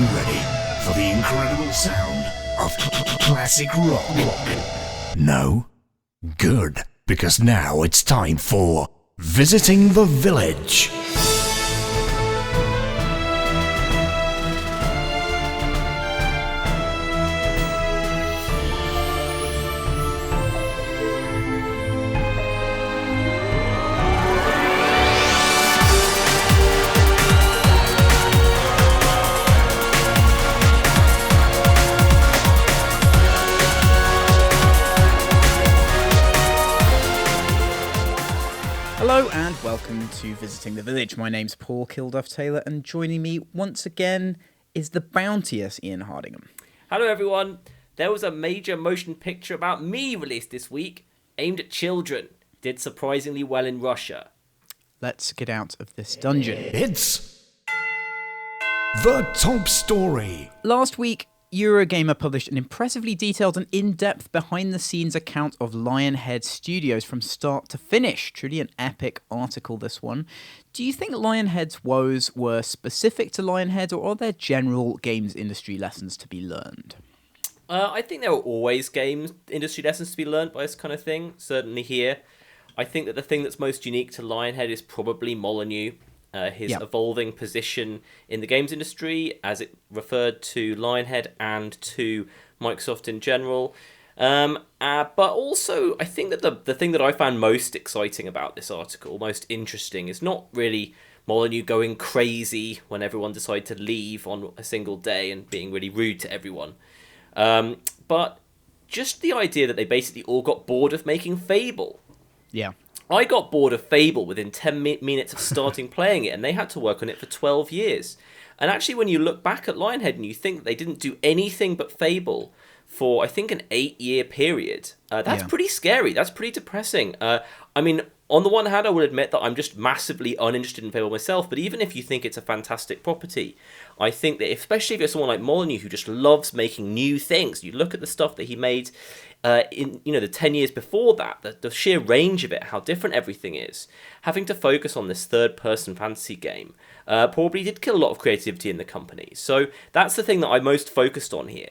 you ready for the incredible sound of classic rock? No? Good, because now it's time for Visiting the Village. Hello and welcome to Visiting the Village. My name's Paul Kilduff-Taylor and joining me once again is the bounteous Ian Hardingham. Hello everyone. There was a major motion picture about me released this week, aimed at children. Did surprisingly well in Russia. Let's get out of this dungeon. It's the top story. Last week, Eurogamer published an impressively detailed and in-depth behind-the-scenes account of Lionhead Studios from start to finish. Truly an epic article, this one. Do you think Lionhead's woes were specific to Lionhead, or are there general games industry lessons to be learned? I think there are always games industry lessons to be learned by this kind of thing, certainly here. I think that the thing that's most unique to Lionhead is probably Molyneux. His evolving position in the games industry as it referred to Lionhead and to Microsoft in general. But also, I think that the thing that I found most exciting about this article, most interesting, is not really Molyneux going crazy when everyone decided to leave on a single day and being really rude to everyone. But just the idea that they basically all got bored of making Fable. Yeah. I got bored of Fable within 10 minutes of starting playing it, and they had to work on it for 12 years. And actually, when you look back at Lionhead and you think that they didn't do anything but Fable for, I think, an 8-year period, that's pretty scary. That's pretty depressing. I mean, on the one hand, I will admit that I'm just massively uninterested in Fable myself, but even if you think it's a fantastic property, I think that especially if you're someone like Molyneux who just loves making new things, you look at the stuff that he made in the 10 years before that, the sheer range of it, how different everything is, having to focus on this third-person fantasy game probably did kill a lot of creativity in the company. So that's the thing that I most focused on here.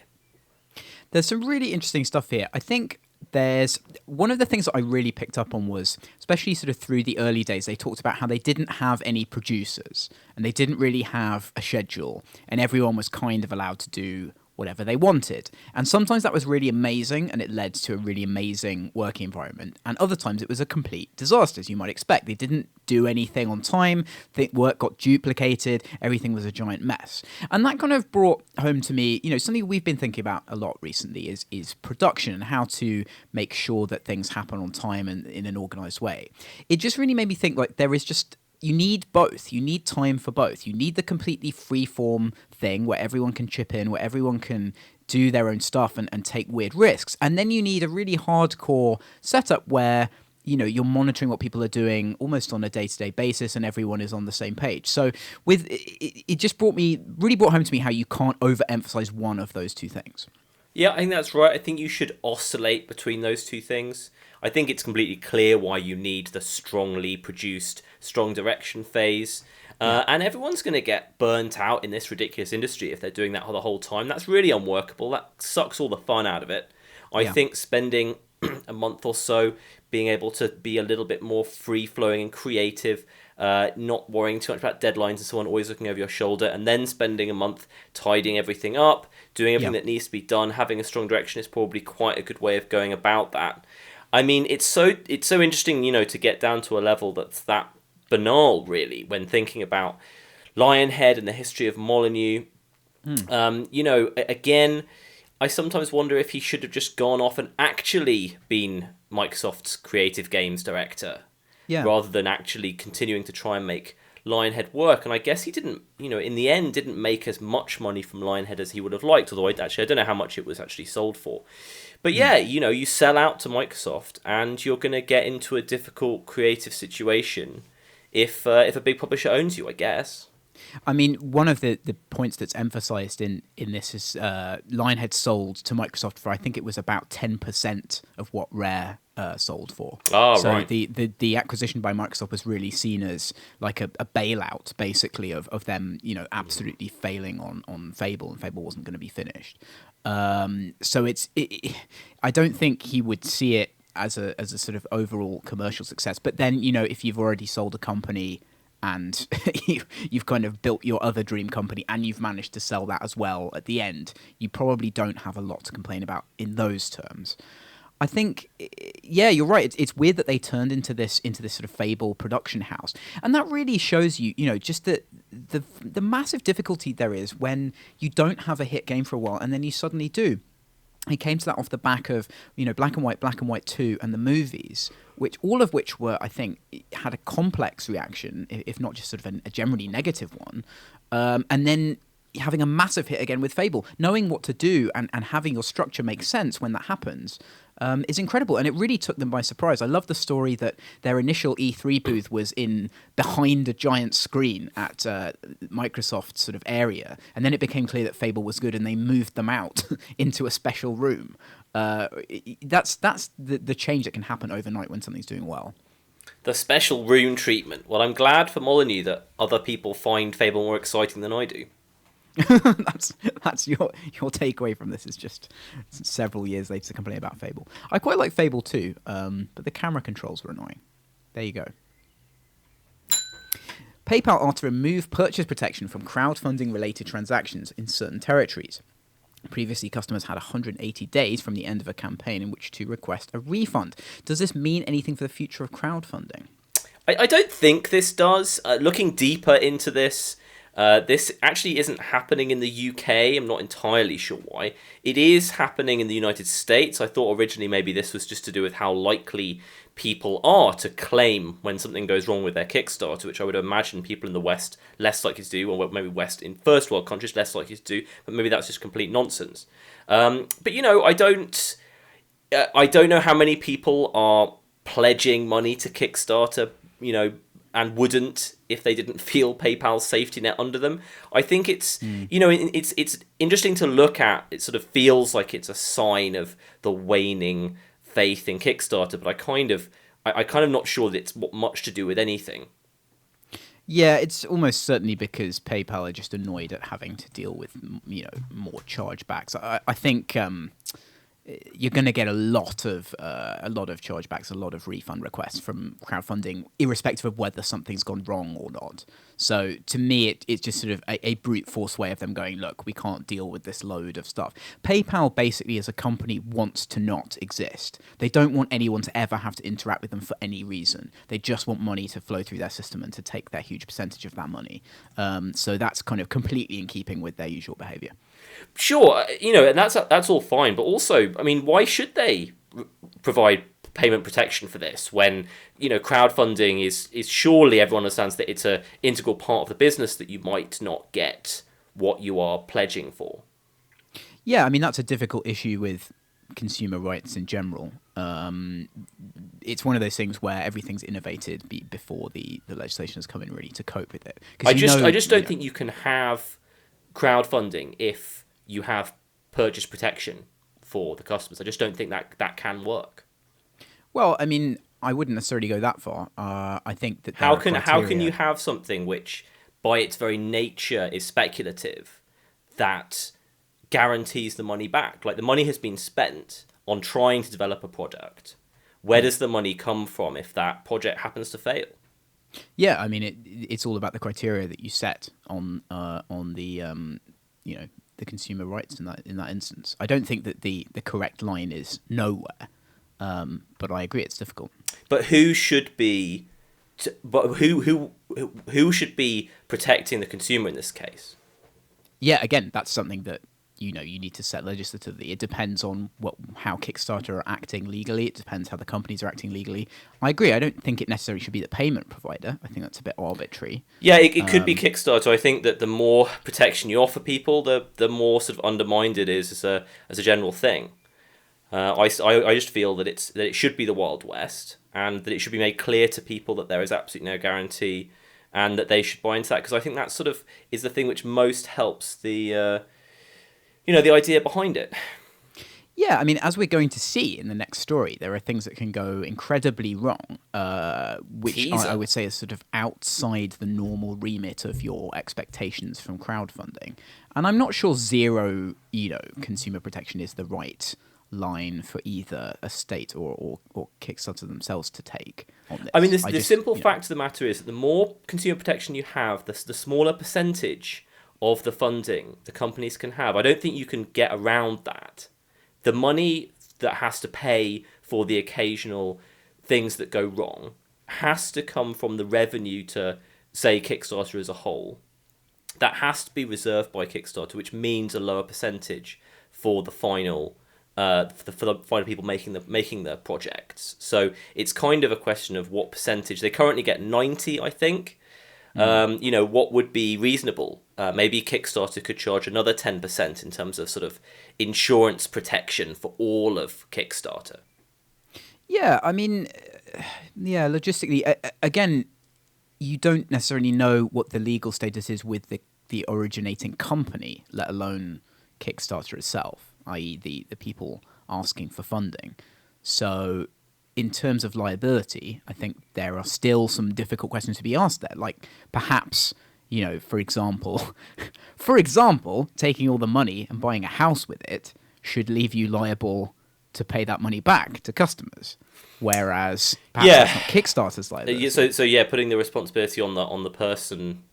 There's some really interesting stuff here. I think there's one of the things that I really picked up on was, especially sort of through the early days, they talked about how they didn't have any producers and they didn't really have a schedule and everyone was kind of allowed to do whatever they wanted. And sometimes that was really amazing and it led to a really amazing working environment. And other times it was a complete disaster, as you might expect. They didn't do anything on time. The work got duplicated. Everything was a giant mess. And that kind of brought home to me, something we've been thinking about a lot recently is production and how to make sure that things happen on time and in an organized way. It just really made me think like there is just you need both. You need time for both. You need the completely free-form thing where everyone can chip in, where everyone can do their own stuff and take weird risks. And then you need a really hardcore setup where, you're monitoring what people are doing almost on a day-to-day basis and everyone is on the same page. So it just really brought home to me how you can't overemphasize one of those two things. Yeah, I think that's right. I think you should oscillate between those two things. I think it's completely clear why you need the strongly produced, strong direction phase. And everyone's going to get burnt out in this ridiculous industry if they're doing that the whole time. That's really unworkable. That sucks all the fun out of it. I think spending a month or so being able to be a little bit more free-flowing and creative, not worrying too much about deadlines and so on, always looking over your shoulder, and then spending a month tidying everything up, doing everything that needs to be done, having a strong direction is probably quite a good way of going about that. I mean, it's so interesting, to get down to a level that's that banal, really, when thinking about Lionhead and the history of Molyneux. Again, I sometimes wonder if he should have just gone off and actually been Microsoft's creative games director, rather than actually continuing to try and make Lionhead work. And I guess he didn't, in the end, didn't make as much money from Lionhead as he would have liked, although I don't know how much it was actually sold for. But you sell out to Microsoft and you're going to get into a difficult creative situation if a big publisher owns you, I guess. I mean, one of the points that's emphasized in this is Lionhead sold to Microsoft for, I think it was about 10% of what Rare sold for. Oh, so right. the acquisition by Microsoft was really seen as like a bailout, basically, of them, absolutely failing on Fable, and Fable wasn't going to be finished. So I don't think he would see it as a sort of overall commercial success. But then, if you've already sold a company and you've kind of built your other dream company and you've managed to sell that as well at the end, you probably don't have a lot to complain about in those terms. I think, yeah, you're right. It's weird that they turned into this sort of Fable production house, and that really shows you, just the massive difficulty there is when you don't have a hit game for a while, and then you suddenly do. He came to that off the back of, Black and White 2, and the movies, all of which were, I think, had a complex reaction, if not just sort of a generally negative one. And then having a massive hit again with Fable, knowing what to do and having your structure make sense when that happens, is incredible. And it really took them by surprise. I love the story that their initial E3 booth was behind a giant screen at Microsoft's sort of area. And then it became clear that Fable was good and they moved them out into a special room. That's the change that can happen overnight when something's doing well. The special room treatment. Well, I'm glad for Molyneux that other people find Fable more exciting than I do. that's your takeaway from this, is just several years later to complain about Fable. I quite like Fable 2, but the camera controls were annoying. There you go. PayPal are to remove purchase protection from crowdfunding related transactions in certain territories. Previously, customers had 180 days from the end of a campaign in which to request a refund. Does this mean anything for the future of crowdfunding? I don't think this does. Looking deeper into this, this actually isn't happening in the UK. I'm not entirely sure why. It is happening in the United States. I thought originally maybe this was just to do with how likely people are to claim when something goes wrong with their Kickstarter, which I would imagine people in the West less likely to do, or maybe West in first world countries less likely to do, but maybe that's just complete nonsense. But I don't know how many people are pledging money to Kickstarter, and wouldn't if they didn't feel PayPal's safety net under them. I think it's it's interesting to look at. It sort of feels like it's a sign of the waning faith in Kickstarter, but I kind of not sure that it's much to do with anything. Yeah, it's almost certainly because PayPal are just annoyed at having to deal with more chargebacks. I think you're going to get a lot of chargebacks, a lot of refund requests from crowdfunding, irrespective of whether something's gone wrong or not. So to me, it's just sort of a brute force way of them going, look, we can't deal with this load of stuff. PayPal basically as a company wants to not exist. They don't want anyone to ever have to interact with them for any reason. They just want money to flow through their system and to take their huge percentage of that money. So that's kind of completely in keeping with their usual behavior. Sure, and that's all fine, but also, I mean, why should they provide payment protection for this when crowdfunding is surely everyone understands that it's an integral part of the business, that you might not get what you are pledging for? Yeah, I mean, that's a difficult issue with consumer rights in general. It's one of those things where everything's innovated before the legislation has come in really to cope with it. I just don't think you can have crowdfunding if you have purchase protection for the customers. I just don't think that can work. Well, I mean, I wouldn't necessarily go that far. I think that how can you have something which, by its very nature, is speculative, that guarantees the money back? Like, the money has been spent on trying to develop a product. Where does the money come from if that project happens to fail? Yeah, I mean, it's all about the criteria that you set on the the consumer rights in that instance. I don't think that the correct line is nowhere, but I agree it's difficult. But who should be who should be protecting the consumer in this case? Yeah, again, that's something that you need to set legislatively. It depends on how Kickstarter are acting legally. It depends how the companies are acting legally. I agree. I don't think it necessarily should be the payment provider. I think that's a bit arbitrary. Yeah, it could be Kickstarter. I think that the more protection you offer people, the more sort of undermined it is as a general thing. I just feel that it should be the Wild West, and that it should be made clear to people that there is absolutely no guarantee, and that they should buy into that, because I think that sort of is the thing which most helps the the idea behind it. Yeah, I mean, as we're going to see in the next story, there are things that can go incredibly wrong, which I would say is sort of outside the normal remit of your expectations from crowdfunding. And I'm not sure zero, consumer protection is the right line for either a state or Kickstarter themselves to take on this. I mean, the simple fact of the matter is that the more consumer protection you have, the smaller percentage of the funding the companies can have. I don't think you can get around that. The money that has to pay for the occasional things that go wrong has to come from the revenue to, say, Kickstarter as a whole. That has to be reserved by Kickstarter, which means a lower percentage for the final for the final people making the projects. So it's kind of a question of what percentage. They currently get 90, I think. What would be reasonable? Maybe Kickstarter could charge another 10% in terms of sort of insurance protection for all of Kickstarter. Yeah, I mean, logistically, again, you don't necessarily know what the legal status is with the originating company, let alone Kickstarter itself, i.e. the people asking for funding. So in terms of liability, I think there are still some difficult questions to be asked there. Like perhaps, for example, taking all the money and buying a house with it should leave you liable to pay that money back to customers. Whereas perhaps that's not Kickstarter's liability. So putting the responsibility on the person,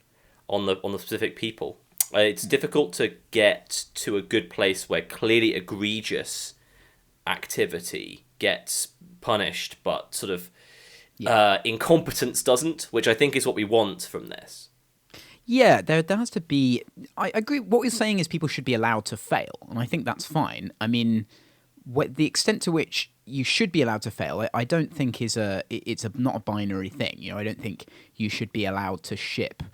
on the specific people. It's difficult to get to a good place where clearly egregious activity gets punished, but sort of incompetence doesn't, which I think is what we want from this. Yeah, there has to be... I agree. What you're saying is people should be allowed to fail, and I think that's fine. I mean, the extent to which you should be allowed to fail, I don't think it's not a binary thing. I don't think you should be allowed to ship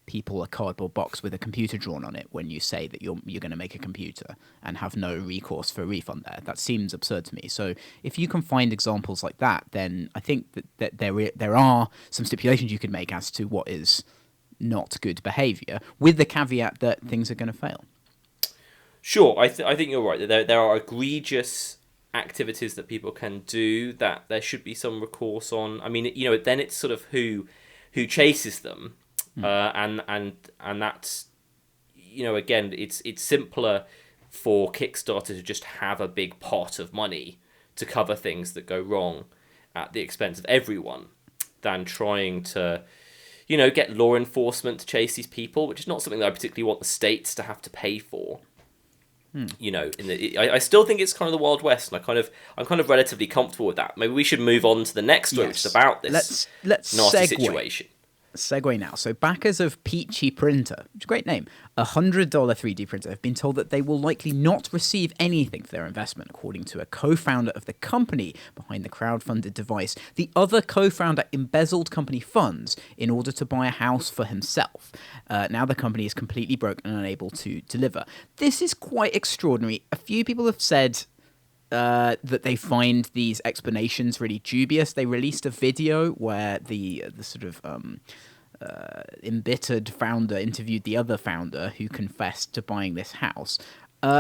people a cardboard box with a computer drawn on it when you say that you're going to make a computer and have no recourse for a refund there. That seems absurd to me. So if you can find examples like that, then I think that there are some stipulations you could make as to what is not good behaviour, with the caveat that things are going to fail. Sure, I think you're right. There are egregious activities that people can do that there should be some recourse on. I mean, then it's sort of who chases them. And that's, again, it's simpler for Kickstarter to just have a big pot of money to cover things that go wrong at the expense of everyone than trying to, get law enforcement to chase these people, which is not something that I particularly want the states to have to pay for. I still think it's kind of the Wild West, and I'm kind of relatively comfortable with that. Maybe we should move on to the next story, which is about this let's nasty segue. situation. Segue now. So backers of Peachy Printer, which is a great name, a $100 3D printer, have been told that they will likely not receive anything for their investment, according to a co-founder of the company behind the crowdfunded device. The other co-founder embezzled company funds in order to buy a house for himself. Now the company is completely broke and unable to deliver. This is quite extraordinary. A few people have said that they find these explanations really dubious. They released a video where the sort of embittered founder interviewed the other founder who confessed to buying this house.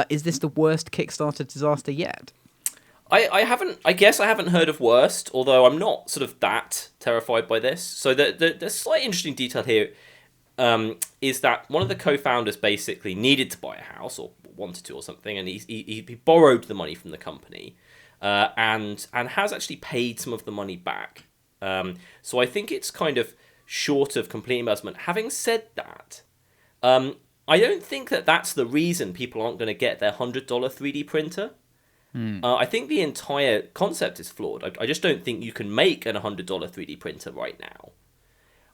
Is this the worst Kickstarter disaster yet? I guess I haven't heard of worst, although I'm not sort of that terrified by this. So the slight interesting detail here is that one of the co-founders basically needed to buy a house, or wanted to or something, and he borrowed the money from the company and has actually paid some of the money back. So I think it's kind of short of complete embezzlement. Having said that, I don't think that that's the reason people aren't going to get their $100 3D printer. I think the entire concept is flawed. I just don't think you can make an $100 3D printer right now.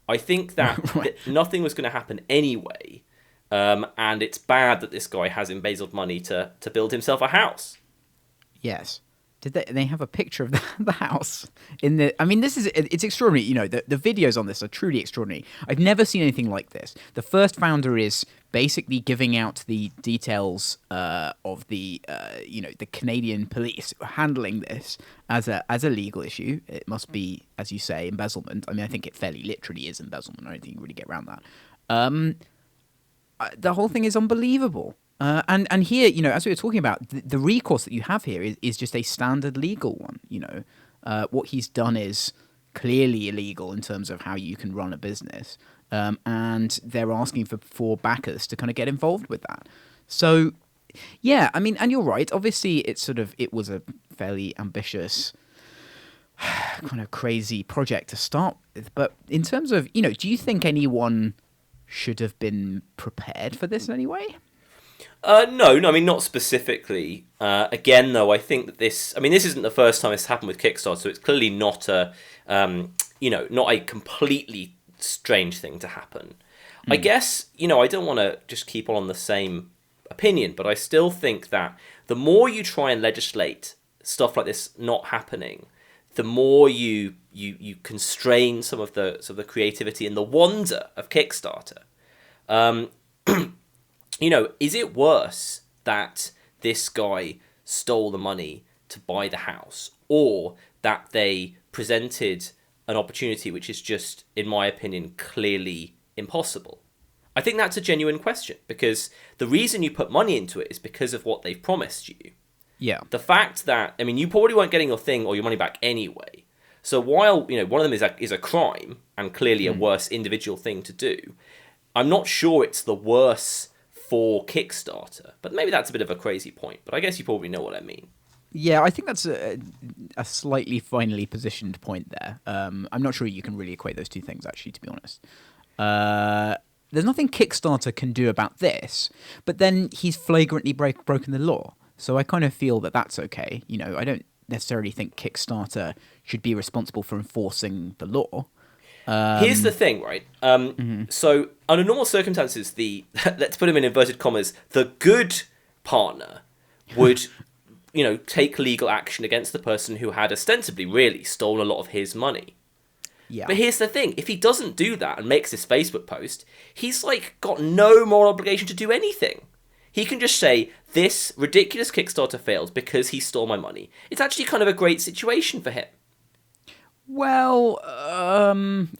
I think that, Right. that nothing was going to happen anyway, and it's bad that this guy has embezzled money to build himself a house. Yes. Did they have a picture of the house in the? I mean, it's extraordinary. The videos on this are truly extraordinary. I've never seen anything like this. The first founder is basically giving out the details of the Canadian police handling this as a legal issue. It must be, as you say, embezzlement. I mean, I think it fairly literally is embezzlement. I don't think you can really get around that. The whole thing is unbelievable. And here, as we were talking about, the recourse that you have here is just a standard legal one. What he's done is clearly illegal in terms of how you can run a business, and they're asking for backers to kind of get involved with that. So, yeah, I mean, and you're right. Obviously, it was a fairly ambitious, kind of crazy project to start with. But in terms of, do you think anyone should have been prepared for this in any way? No, I mean, not specifically. Again, though, I think that this isn't the first time this happened with Kickstarter, so it's clearly not not a completely strange thing to happen. I guess, I don't want to just keep on the same opinion, but I still think that the more you try and legislate stuff like this not happening, the more you constrain some of the creativity and the wonder of Kickstarter. Is it worse that this guy stole the money to buy the house, or that they presented an opportunity which is just, in my opinion, clearly impossible? I think that's a genuine question, because the reason you put money into it is because of what they've promised you. Yeah. The fact that, you probably weren't getting your thing or your money back anyway. So while, one of them is a crime and clearly a worse individual thing to do, I'm not sure it's the worse for Kickstarter. But maybe that's a bit of a crazy point, but I guess you probably know what I mean. Yeah, I think that's a slightly finely positioned point there. I'm not sure you can really equate those two things, actually, to be honest. There's nothing Kickstarter can do about this, but then he's flagrantly broken the law. So I kind of feel that that's okay. I don't necessarily think Kickstarter should be responsible for enforcing the law. Here's the thing, right? So under normal circumstances, let's put him in inverted commas, the good partner would, take legal action against the person who had ostensibly really stolen a lot of his money. Yeah. But here's the thing, if he doesn't do that and makes this Facebook post, he's got no moral obligation to do anything. He can just say, this ridiculous Kickstarter failed because he stole my money. It's actually kind of a great situation for him. Well,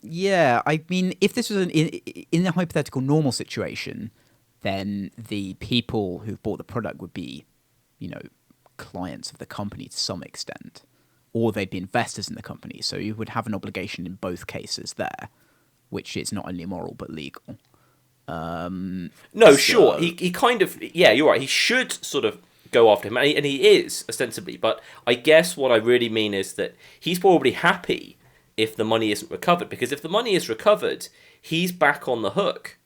yeah. I mean, if this was in a hypothetical normal situation, then the people who bought the product would be, clients of the company to some extent, or they'd be investors in the company. So you would have an obligation in both cases there, which is not only moral but legal. Sure. He kind of, yeah, you're right. He should sort of go after him, and he is, ostensibly. But I guess what I really mean is that he's probably happy if the money isn't recovered, because if the money is recovered, he's back on the hook.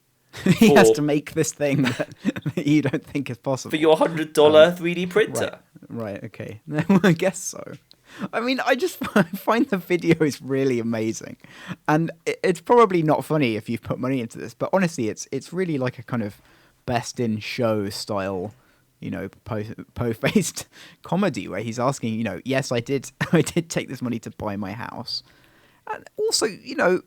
He has to make this thing that you don't think is possible. For your $100 3D printer. Right, okay. I guess so. I mean, I just find the videos really amazing. And it's probably not funny if you've put money into this, but honestly, it's really like a kind of best in show style, po-faced comedy where he's asking, yes, I did take this money to buy my house. And also, what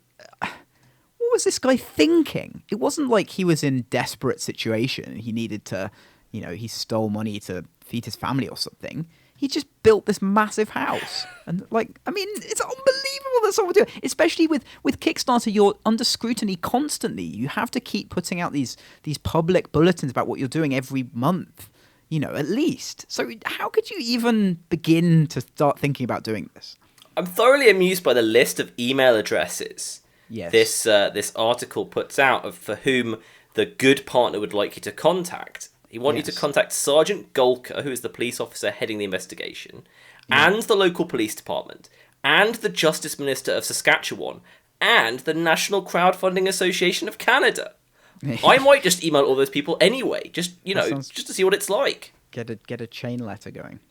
was this guy thinking? It wasn't like he was in desperate situation. He needed to, he stole money to feed his family or something. He just built this massive house. And it's unbelievable that someone would do it. Especially with Kickstarter, you're under scrutiny constantly. You have to keep putting out these public bulletins about what you're doing every month, at least. So how could you even begin to start thinking about doing this? I'm thoroughly amused by the list of email addresses this article puts out for whom the good partner would like you to contact. He wants you to contact Sergeant Golka, who is the police officer heading the investigation, and the local police department, and the Justice Minister of Saskatchewan, and the National Crowdfunding Association of Canada. I might just email all those people anyway, just to see what it's like. Get a chain letter going.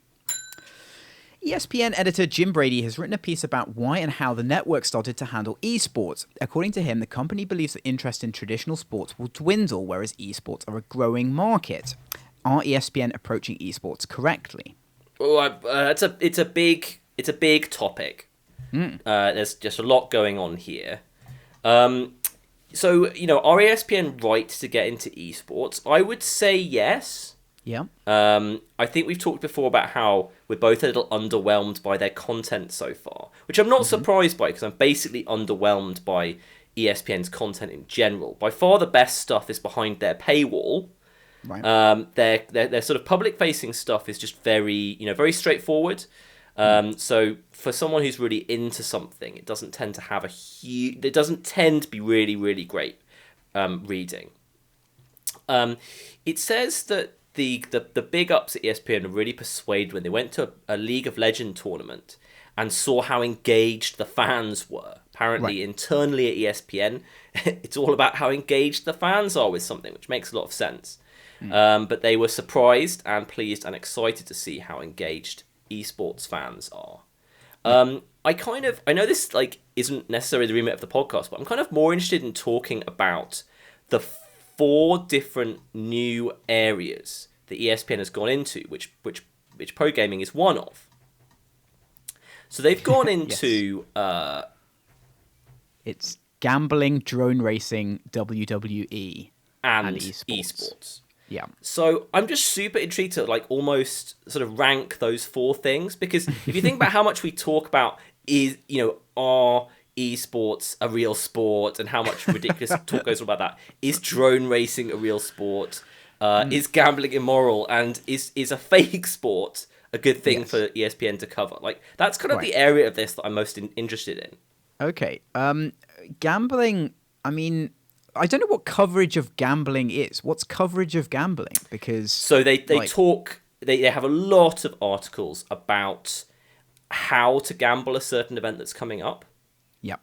ESPN editor Jim Brady has written a piece about why and how the network started to handle esports. According to him, the company believes that interest in traditional sports will dwindle, whereas esports are a growing market. Are ESPN approaching esports correctly? Well, it's a big topic. There's just a lot going on here. So, are ESPN right to get into esports? I would say yes. Yeah. I think we've talked before about how we're both a little underwhelmed by their content so far, which I'm not surprised by, because I'm basically underwhelmed by ESPN's content in general. By far the best stuff is behind their paywall, Right. Their sort of public facing stuff is just very straightforward. So for someone who's really into something, it doesn't tend to have it doesn't tend to be really, really great reading. It says that the big ups at ESPN were really persuaded when they went to a League of Legends tournament and saw how engaged the fans were. Apparently, internally at ESPN, it's all about how engaged the fans are with something, which makes a lot of sense. But they were surprised and pleased and excited to see how engaged esports fans are. I know this isn't necessarily the remit of the podcast, but I'm kind of more interested in talking about the 4 different new areas that ESPN has gone into, which pro gaming is one of. So they've gone into it's gambling, drone racing, WWE, and esports. Yeah. So I'm just super intrigued to almost sort of rank those 4 things, because if you think about how much we talk about are esports a real sport, and how much ridiculous talk goes on about that. Is drone racing a real sport? Is gambling immoral? And is a fake sport a good thing for ESPN to cover? That's kind of the area of this that I'm most interested in. Okay. Gambling, I mean, I don't know what coverage of gambling is. What's coverage of gambling? Because so they talk. They have a lot of articles about how to gamble a certain event that's coming up. Yeah.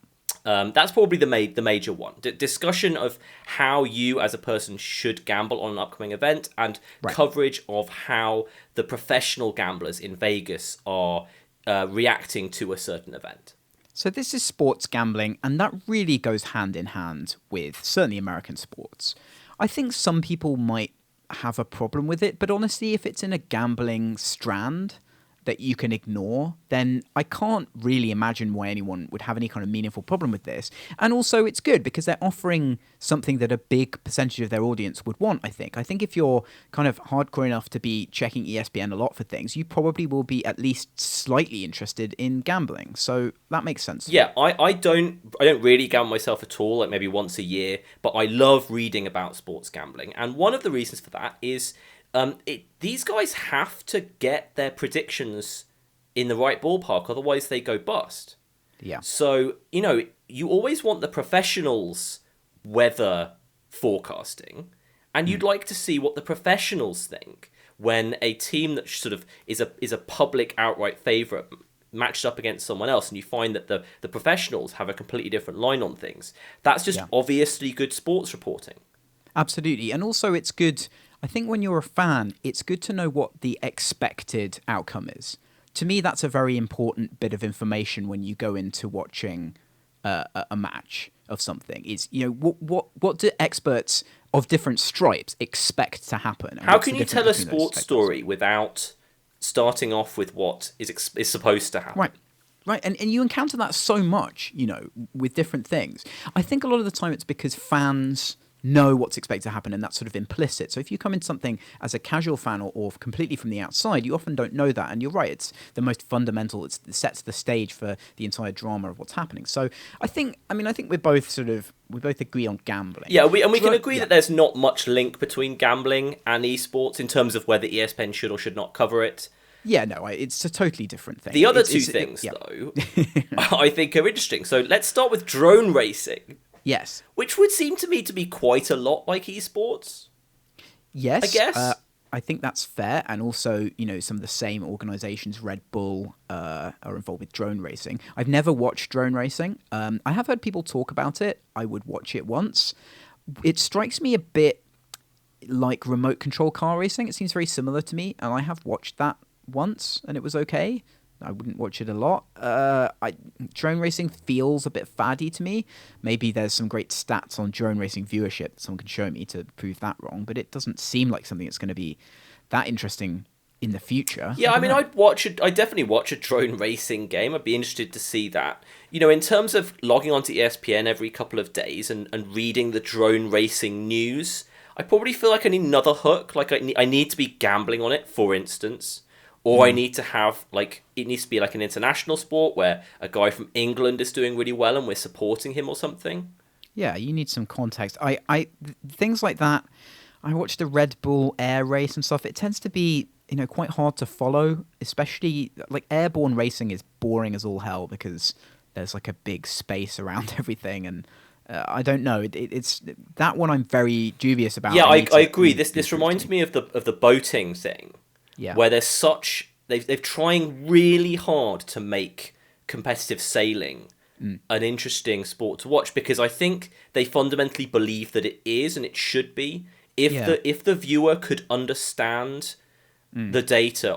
That's probably the major one. Discussion of how you as a person should gamble on an upcoming event, and coverage of how the professional gamblers in Vegas are reacting to a certain event. So this is sports gambling, and that really goes hand in hand with certainly American sports. I think some people might have a problem with it, but honestly, if it's in a gambling strand that you can ignore, then I can't really imagine why anyone would have any kind of meaningful problem with this. And also, it's good because they're offering something that a big percentage of their audience would want, I think. I think if you're kind of hardcore enough to be checking ESPN a lot for things, you probably will be at least slightly interested in gambling. So that makes sense. Yeah, I don't really gamble myself at all, maybe once a year, but I love reading about sports gambling. And one of the reasons for that is these guys have to get their predictions in the right ballpark, otherwise they go bust. Yeah. So, you always want the professionals' weather forecasting, and you'd like to see what the professionals think when a team that sort of is a public outright favourite matched up against someone else, and you find that the professionals have a completely different line on things. That's just obviously good sports reporting. Absolutely. And also it's good, I think when you're a fan, it's good to know what the expected outcome is. To me, that's a very important bit of information when you go into watching a match of something. Is what do experts of different stripes expect to happen? How can you tell a sports story without starting off with what is supposed to happen? Right, and you encounter that so much, with different things. I think a lot of the time it's because fans know what's expected to happen, and that's sort of implicit. So if you come into something as a casual fan or completely from the outside, you often don't know that. And you're right, it's the most fundamental. It sets the stage for the entire drama of what's happening. So I think we both agree on gambling. Yeah, we can agree that there's not much link between gambling and esports in terms of whether ESPN should or should not cover it. Yeah, no, it's a totally different thing. The other two things, though, I think are interesting. So let's start with drone racing. Yes. Which would seem to me to be quite a lot like esports. Yes. I guess. I think that's fair. And also, some of the same organizations, Red Bull, are involved with drone racing. I've never watched drone racing. I have heard people talk about it. I would watch it once. It strikes me a bit like remote control car racing. It seems very similar to me. And I have watched that once and it was okay. I wouldn't watch it a lot. Drone racing feels a bit faddy to me. Maybe there's some great stats on drone racing viewership that someone can show me to prove that wrong, but it doesn't seem like something that's going to be that interesting in the future. Yeah, I'd definitely watch a drone racing game. I'd be interested to see that. In terms of logging onto ESPN every couple of days and reading the drone racing news, I probably feel like I need another hook. Like I need to be gambling on it, for instance. Or I need to have, it needs to be like an international sport where a guy from England is doing really well and we're supporting him or something. Yeah, you need some context. Things like that, I watch the Red Bull Air race and stuff. It tends to be, quite hard to follow, especially like airborne racing is boring as all hell because there's like a big space around everything, and I don't know. It's that one I'm very dubious about. Yeah, I agree. Need This reminds me of the boating thing, Yeah. where there's such they've trying really hard to make competitive sailing an interesting sport to watch, because I think they fundamentally believe that it is and it should be. If the viewer could understand the data,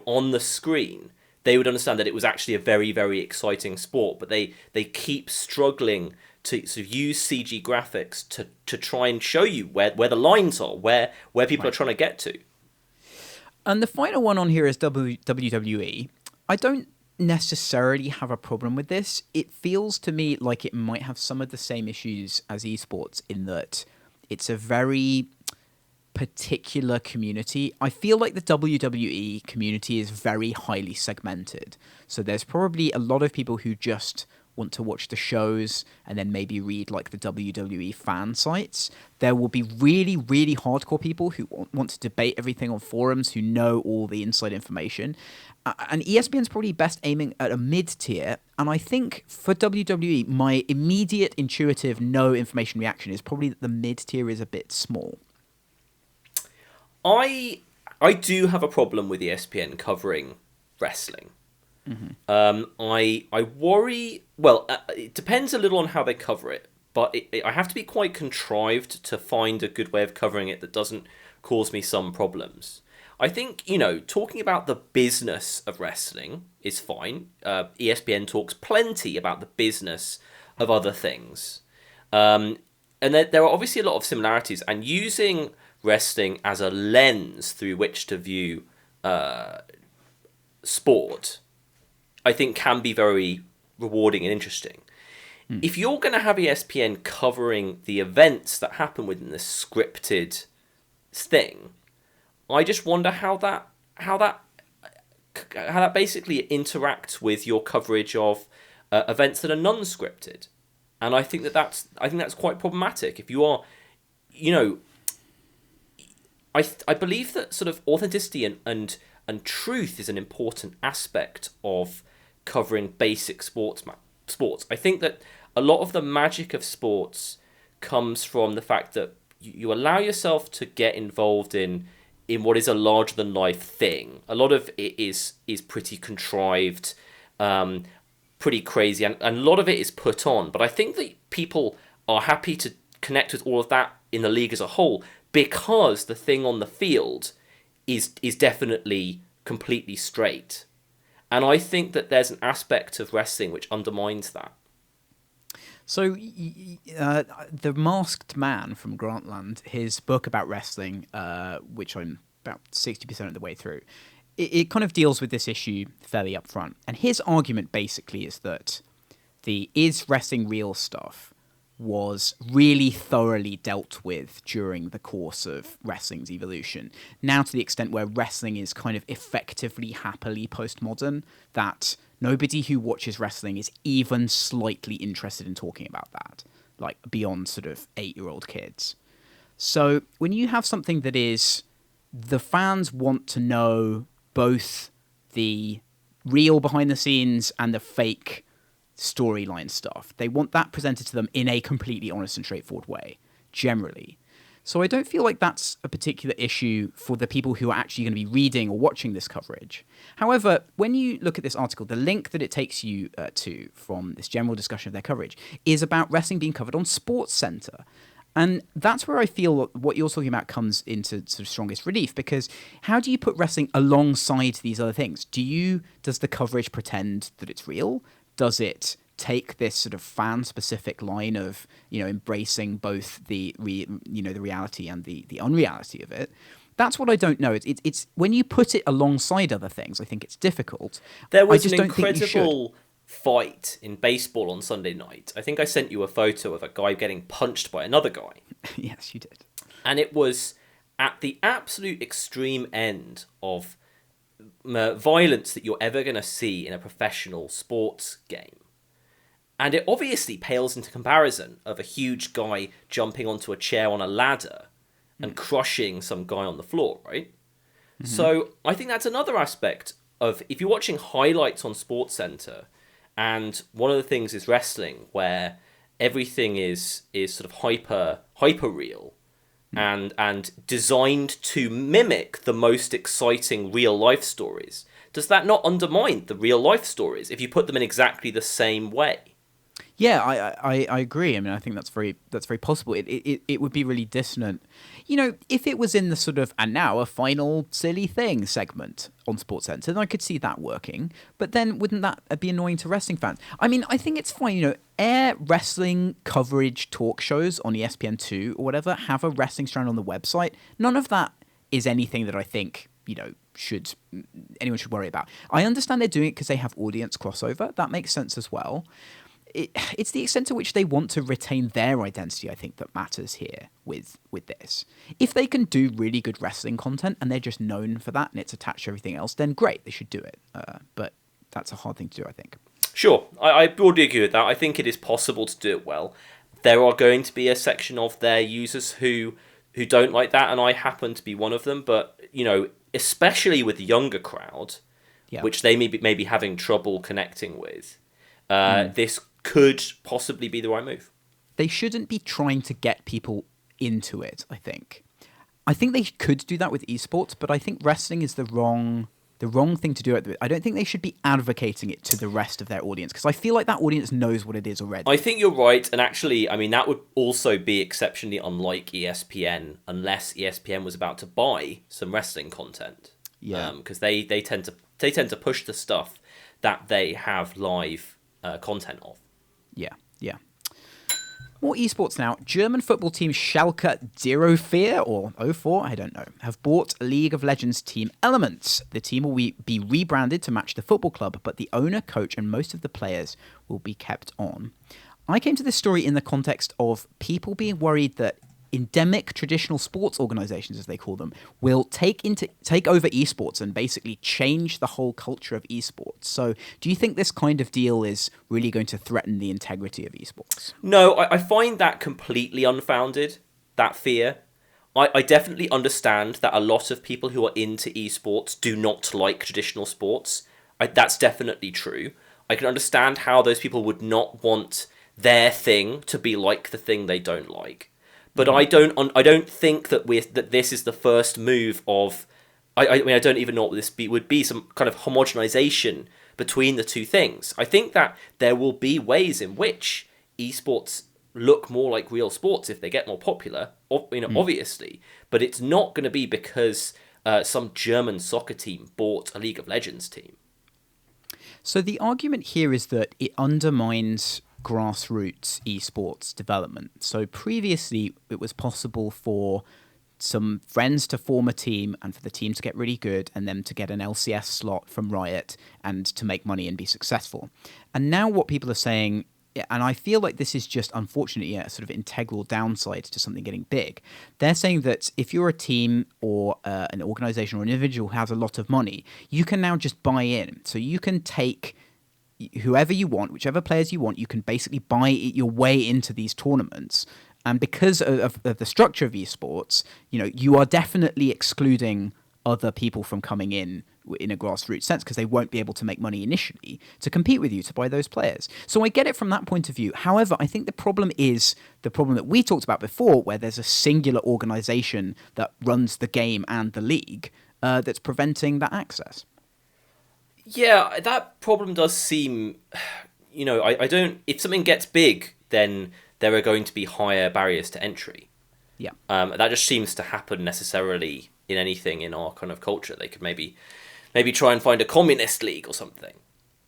on the screen, they would understand that it was actually a very, very exciting sport. But they keep struggling to sort of use CG graphics to try and show you where the lines are, where people are trying to get to. And the final one on here is WWE. I don't necessarily have a problem with this. It feels to me like it might have some of the same issues as esports in that it's a very particular community. I feel like the WWE community is very highly segmented. So there's probably a lot of people who just want to watch the shows and then maybe read like the WWE fan sites. There will be really, really hardcore people who want to debate everything on forums, who know all the inside information. And ESPN's probably best aiming at a mid-tier. And I think for WWE, my immediate, intuitive, no information reaction is probably that the mid-tier is a bit small. I do have a problem with ESPN covering wrestling. I worry. Well, it depends a little on how they cover it, but I have to be quite contrived to find a good way of covering it that doesn't cause me some problems. I think, talking about the business of wrestling is fine. ESPN talks plenty about the business of other things. And there are obviously a lot of similarities, and using wrestling as a lens through which to view sport, I think can be very rewarding and interesting. If you're going to have ESPN covering the events that happen within this scripted thing, I just wonder how that basically interacts with your coverage of events that are non-scripted, and I think that's quite problematic. If you are, I believe that sort of authenticity and truth is an important aspect of covering basic sports. I think that a lot of the magic of sports comes from the fact that you allow yourself to get involved in what is a larger than life thing. A lot of it is pretty contrived, pretty crazy, and a lot of it is put on. But I think that people are happy to connect with all of that in the league as a whole, because the thing on the field is definitely completely straight. And I think that there's an aspect of wrestling which undermines that. So, The Masked Man from Grantland, his book about wrestling, which I'm about 60% of the way through, it kind of deals with this issue fairly upfront. And his argument basically is that the is wrestling real stuff was really thoroughly dealt with during the course of wrestling's evolution. Now to the extent where wrestling is kind of effectively happily postmodern, that nobody who watches wrestling is even slightly interested in talking about that, like beyond sort of 8-year-old kids. So when you have something that is, the fans want to know both the real behind the scenes and the fake storyline stuff. They want that presented to them in a completely honest and straightforward way, generally. So I don't feel like that's a particular issue for the people who are actually going to be reading or watching this coverage. However, when you look at this article, the link that it takes you to from this general discussion of their coverage is about wrestling being covered on SportsCenter. And that's where I feel what you're talking about comes into sort of strongest relief, because how do you put wrestling alongside these other things? Does the coverage pretend that it's real? Does it take this sort of fan-specific line of, embracing both the reality and the unreality of it? That's what I don't know. It's when you put it alongside other things, I think it's difficult. There was an incredible fight in baseball on Sunday night. I think I sent you a photo of a guy getting punched by another guy. Yes, you did. And it was at the absolute extreme end of violence that you're ever going to see in a professional sports game. And it obviously pales into comparison of a huge guy jumping onto a chair on a ladder and crushing some guy on the floor, right? So I think that's another aspect of, if you're watching highlights on SportsCenter, and one of the things is wrestling, where everything is sort of hyper real and designed to mimic the most exciting real life stories. Does that not undermine the real life stories if you put them in exactly the same way? Yeah, I agree. I mean, I think that's very possible. It would be really dissonant, if it was in the sort of "and now a final silly thing" segment on SportsCenter, then I could see that working. But then wouldn't that be annoying to wrestling fans? I mean, I think it's fine. Air wrestling coverage talk shows on ESPN2 or whatever have a wrestling strand on the website. None of that is anything that I think anyone should worry about. I understand they're doing it because they have audience crossover. That makes sense as well. It's the extent to which they want to retain their identity, I think, that matters here with this. If they can do really good wrestling content and they're just known for that and it's attached to everything else, then great, they should do it. But that's a hard thing to do, I think. Sure, I broadly agree with that. I think it is possible to do it well. There are going to be a section of their users who don't like that, and I happen to be one of them. But, especially with the younger crowd, which they may be having trouble connecting with, this could possibly be the right move. They shouldn't be trying to get people into it, I think. I think they could do that with esports, but I think wrestling is the wrong thing to do. I don't think they should be advocating it to the rest of their audience, because I feel like that audience knows what it is already. I think you're right, and actually, I mean, that would also be exceptionally unlike ESPN, unless ESPN was about to buy some wrestling content. Yeah, because they tend to push the stuff that they have live content of. Yeah. More esports now. German football team Schalke 04 or 04, I don't know, have bought League of Legends team Elements. The team will be rebranded to match the football club, but the owner, coach, and most of the players will be kept on. I came to this story in the context of people being worried that endemic traditional sports organizations, as they call them, will take over esports and basically change the whole culture of esports. So do you think this kind of deal is really going to threaten the integrity of esports? No, I find that completely unfounded, that fear. I definitely understand that a lot of people who are into esports do not like traditional sports. That's definitely true. I can understand how those people would not want their thing to be like the thing they don't like. But I don't think that this is the first move of. I mean, I don't even know what this would be, some kind of homogenization between the two things. I think that there will be ways in which esports look more like real sports if they get more popular, obviously. But it's not going to be because some German soccer team bought a League of Legends team. So the argument here is that it undermines grassroots esports development. So previously it was possible for some friends to form a team and for the team to get really good and them to get an LCS slot from Riot and to make money and be successful. And now what people are saying, and I feel like this is just unfortunately a sort of integral downside to something getting big, they're saying that if you're a team or an organization or an individual who has a lot of money, you can now just buy in. So you can take whoever you want, whichever players you want, you can basically buy your way into these tournaments. And because of the structure of esports, you are definitely excluding other people from coming in a grassroots sense because they won't be able to make money initially to compete with you to buy those players. So I get it from that point of view. However, I think the problem is the problem that we talked about before, where there's a singular organization that runs the game and the league that's preventing that access. Yeah, that problem does seem, I don't, if something gets big, then there are going to be higher barriers to entry. Yeah. That just seems to happen necessarily in anything in our kind of culture. They could maybe try and find a communist league or something.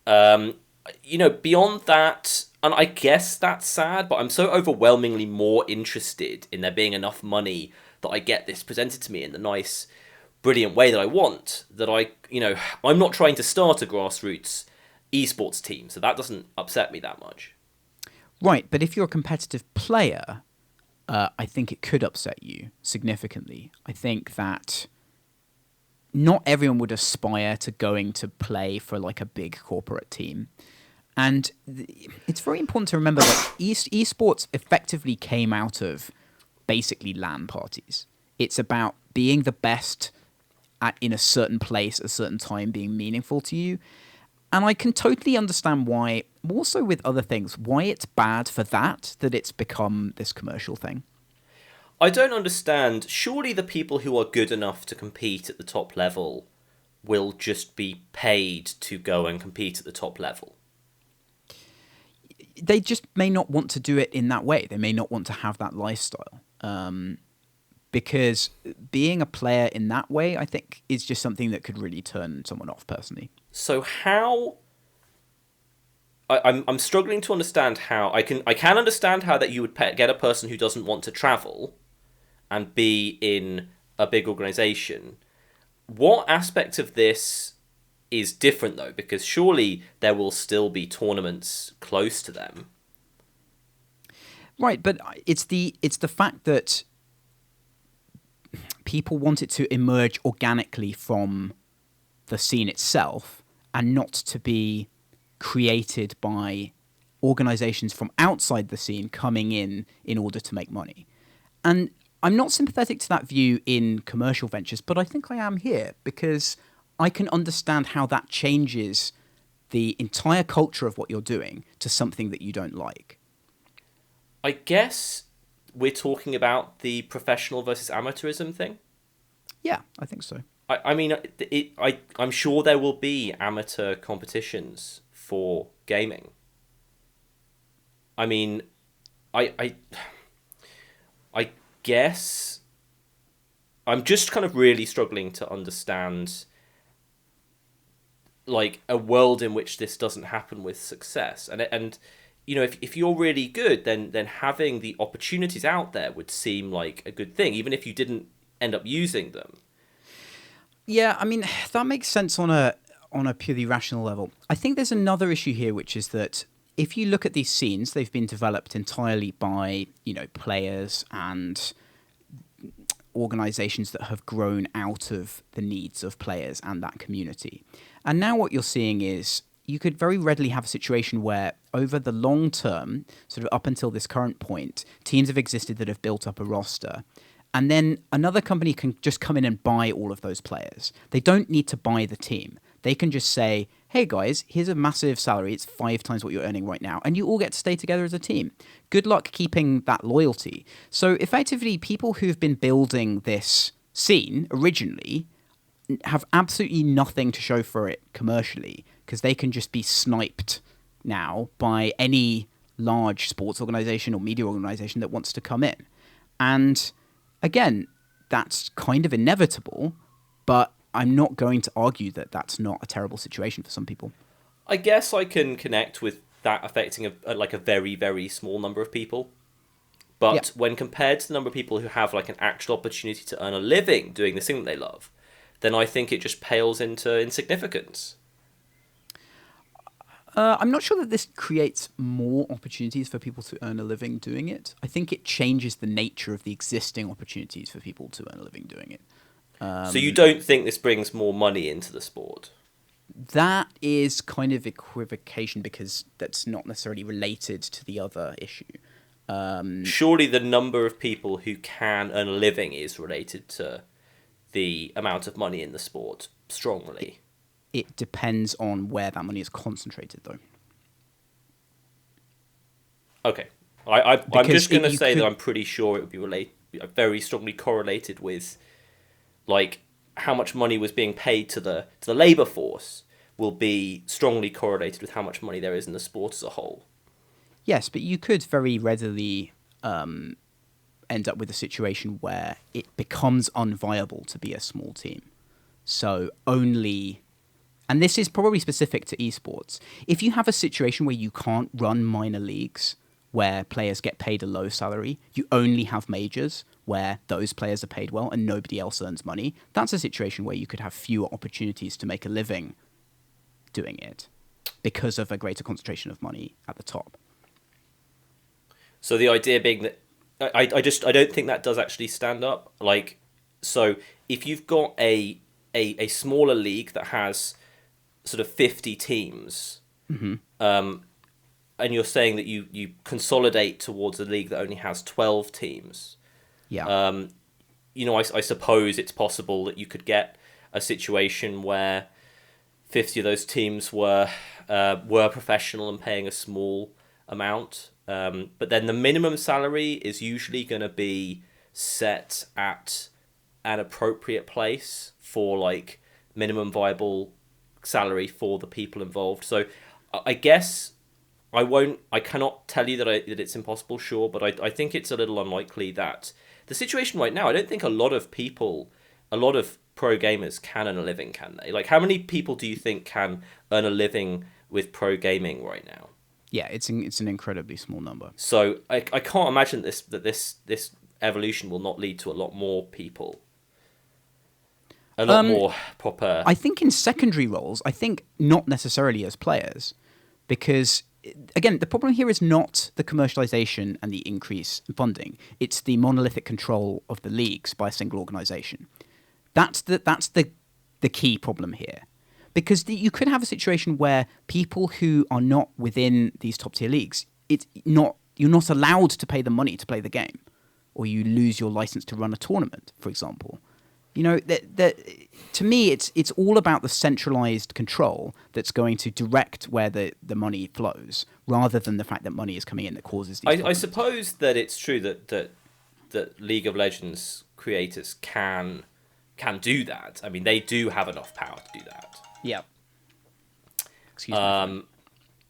Beyond that, and I guess that's sad, but I'm so overwhelmingly more interested in there being enough money that I get this presented to me in the nice, brilliant way that I want, that I'm not trying to start a grassroots esports team, so that doesn't upset me that much. Right, but if you're a competitive player, I think it could upset you significantly. I think that not everyone would aspire to going to play for like a big corporate team. And it's very important to remember that esports effectively came out of basically LAN parties. It's about being the best in a certain place at a certain time being meaningful to you. And I can totally understand why, more so with other things, why it's bad for that it's become this commercial thing. I don't understand. Surely the people who are good enough to compete at the top level will just be paid to go and compete at the top level. They just may not want to do it in that way. They may not want to have that lifestyle. Because being a player in that way, I think, is just something that could really turn someone off personally. So how... I'm struggling to understand how... I can understand how that you would get a person who doesn't want to travel and be in a big organisation. What aspect of this is different, though? Because surely there will still be tournaments close to them. Right, but it's the fact that people want it to emerge organically from the scene itself and not to be created by organizations from outside the scene coming in order to make money. And I'm not sympathetic to that view in commercial ventures, but I think I am here because I can understand how that changes the entire culture of what you're doing to something that you don't like. I guess we're talking about the professional versus amateurism thing. Yeah, I think so. I mean, I'm sure there will be amateur competitions for gaming. I mean, I guess I'm just kind of really struggling to understand, like, a world in which this doesn't happen with success. And you know, if you're really good, then having the opportunities out there would seem like a good thing, even if you didn't end up using them. Yeah, I mean, that makes sense on a purely rational level. I think there's another issue here, which is that if you look at these scenes, they've been developed entirely by, players and organizations that have grown out of the needs of players and that community. And now what you're seeing is you could very readily have a situation where over the long term, sort of up until this current point, teams have existed that have built up a roster. And then another company can just come in and buy all of those players. They don't need to buy the team. They can just say, hey guys, here's a massive salary. It's 5 times what you're earning right now. And you all get to stay together as a team. Good luck keeping that loyalty. So effectively, people who've been building this scene originally have absolutely nothing to show for it commercially because they can just be sniped now by any large sports organization or media organization that wants to come in. And again, that's kind of inevitable, but I'm not going to argue that that's not a terrible situation for some people. I guess I can connect with that affecting a very, very small number of people. But when compared to the number of people who have like an actual opportunity to earn a living doing the thing that they love, then I think it just pales into insignificance. I'm not sure that this creates more opportunities for people to earn a living doing it. I think it changes the nature of the existing opportunities for people to earn a living doing it. So you don't think this brings more money into the sport? That is kind of equivocation because that's not necessarily related to the other issue. Surely the number of people who can earn a living is related to the amount of money in the sport strongly. It depends on where that money is concentrated, though. Okay. I'm just going to say that I'm pretty sure it would be very strongly correlated with, like, how much money was being paid to the labour force will be strongly correlated with how much money there is in the sport as a whole. Yes, but you could very readily end up with a situation where it becomes unviable to be a small team. So only... And this is probably specific to esports. If you have a situation where you can't run minor leagues where players get paid a low salary, you only have majors where those players are paid well and nobody else earns money, that's a situation where you could have fewer opportunities to make a living doing it because of a greater concentration of money at the top. So the idea being that I don't think that does actually stand up. Like, so if you've got a smaller league that has sort of 50 teams, and you're saying that you consolidate towards a league that only has 12 teams, I suppose it's possible that you could get a situation where 50 of those teams were professional and paying a small amount. But then the minimum salary is usually going to be set at an appropriate place for like minimum viable salary for the people involved. So I guess I cannot tell you that it's impossible, sure, but I think it's a little unlikely that the situation right now, I don't think a lot of pro gamers can earn a living, can they? Like, how many people do you think can earn a living with pro gaming right now? Yeah, it's an incredibly small number. So I can't imagine this evolution will not lead to a lot more people. A lot more proper... I think in secondary roles, I think not necessarily as players, because, again, the problem here is not the commercialization and the increase in funding. It's the monolithic control of the leagues by a single organization. That's the key problem here. Because you could have a situation where people who are not within these top-tier leagues, you're not allowed to pay them money to play the game, or you lose your license to run a tournament, for example. You know, to me, it's all about the centralized control that's going to direct where the money flows, rather than the fact that money is coming in that causes these I suppose that it's true that League of Legends creators can do that. I mean, they do have enough power to do that. Yeah. Excuse me.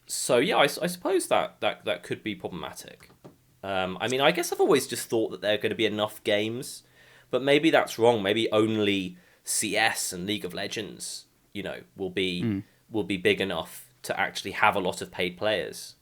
So yeah, I suppose that could be problematic. I mean, I guess I've always just thought that there are going to be enough games, but maybe that's wrong. Maybe only CS and League of Legends, will be big enough to actually have a lot of paid players.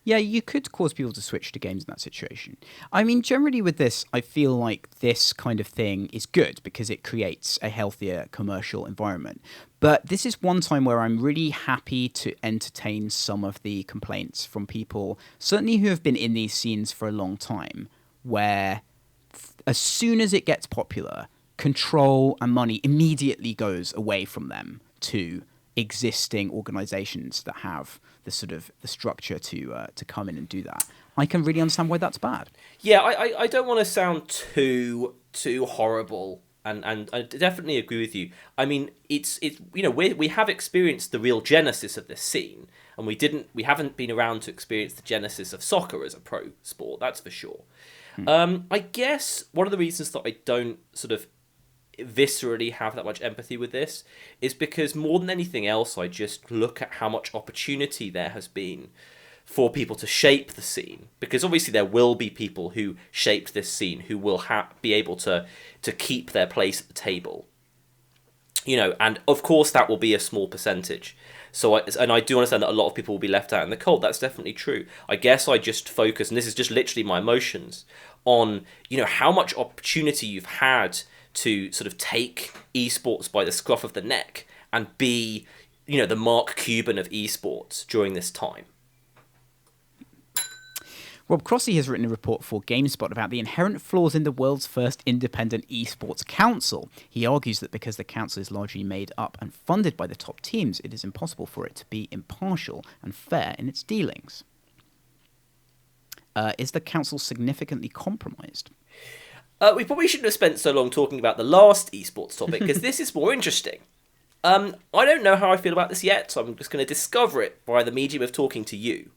Yeah, you could cause people to switch to games in that situation. I mean, generally with this, I feel like this kind of thing is good because it creates a healthier commercial environment. But this is one time where I'm really happy to entertain some of the complaints from people, certainly who have been in these scenes for a long time, where as soon as it gets popular, control and money immediately goes away from them to existing organizations that have the sort of the structure to come in and do that. I can really understand why that's bad. Yeah, I don't want to sound too horrible, and I definitely agree with you. I mean, it's we have experienced the real genesis of this scene, and we haven't been around to experience the genesis of soccer as a pro sport. That's for sure. I guess one of the reasons that I don't sort of viscerally have that much empathy with this is because more than anything else, I just look at how much opportunity there has been for people to shape the scene, because obviously there will be people who shaped this scene who will be able to keep their place at the table, and of course that will be a small percentage. So I do understand that a lot of people will be left out in the cold. That's definitely true. I guess I just focus, and this is just literally my emotions, on how much opportunity you've had to sort of take esports by the scruff of the neck and be, the Mark Cuban of esports during this time. Rob Crossy has written a report for GameSpot about the inherent flaws in the world's first independent esports council. He argues that because the council is largely made up and funded by the top teams, it is impossible for it to be impartial and fair in its dealings. Is the council significantly compromised? We probably shouldn't have spent so long talking about the last esports topic, because this is more interesting. I don't know how I feel about this yet, so I'm just going to discover it by the medium of talking to you.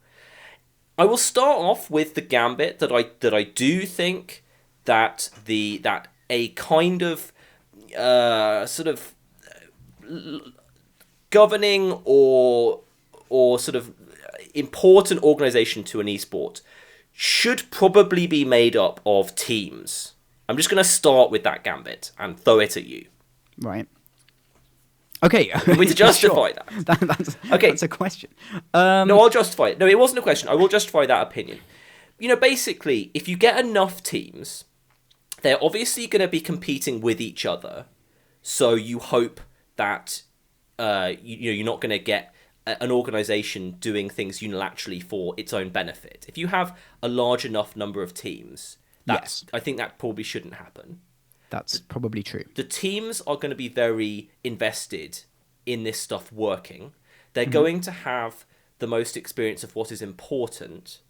I will start off with the gambit that I do think that a kind of sort of governing or sort of important organization to an esport should probably be made up of teams. I'm just going to start with that gambit and throw it at you. Right. Okay. Want me to justify that? Okay. That's a question. No, I'll justify it. No, it wasn't a question. I will justify that opinion. Basically, if you get enough teams, they're obviously going to be competing with each other. So you hope that you're not going to get an organization doing things unilaterally for its own benefit. If you have a large enough number of teams, yes, I think that probably shouldn't happen. That's probably true. The teams are going to be very invested in this stuff working. They're going to have the most experience of what is important,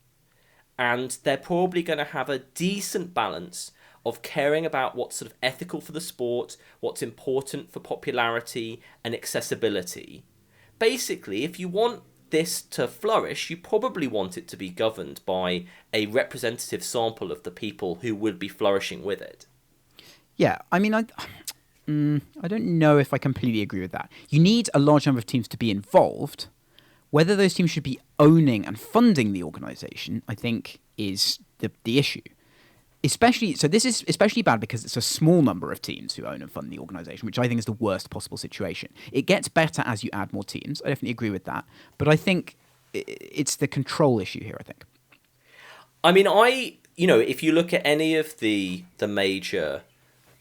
and they're probably going to have a decent balance of caring about what's sort of ethical for the sport, what's important for popularity and accessibility. Basically, if you want this to flourish, you probably want it to be governed by a representative sample of the people who would be flourishing with it. Yeah, I mean, I don't know if I completely agree with that. You need a large number of teams to be involved. Whether those teams should be owning and funding the organization, I think, is the issue. So this is especially bad because it's a small number of teams who own and fund the organization, which I think is the worst possible situation. It gets better as you add more teams. I definitely agree with that. But I think it's the control issue here, I think. I mean, if you look at any of the major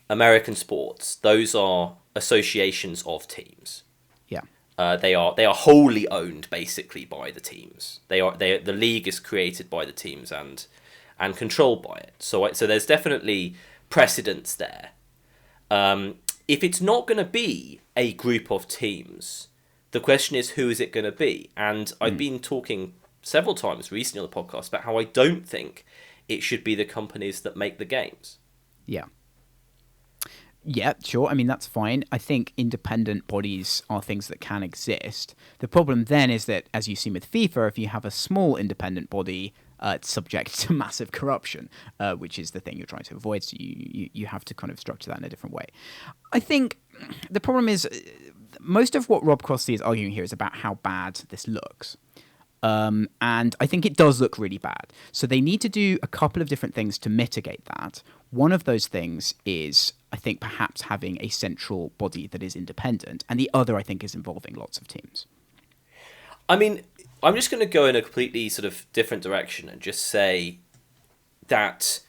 American sports, those are associations of teams. Yeah. They are wholly owned basically by the teams. The league is created by the teams and controlled by it. So there's definitely precedence there. If it's not going to be a group of teams, the question is, who is it going to be? And I've been talking several times recently on the podcast about how I don't think it should be the companies that make the games. Yeah. Yeah, sure. I mean, that's fine. I think independent bodies are things that can exist. The problem then is that, as you've seen with FIFA, if you have a small independent body, it's subject to massive corruption, which is the thing you're trying to avoid. So you have to kind of structure that in a different way. I think the problem is most of what Rob Crossley is arguing here is about how bad this looks. And I think it does look really bad. So they need to do a couple of different things to mitigate that. One of those things is, I think, perhaps having a central body that is independent. And the other, I think, is involving lots of teams. I mean, I'm just going to go in a completely sort of different direction and just say that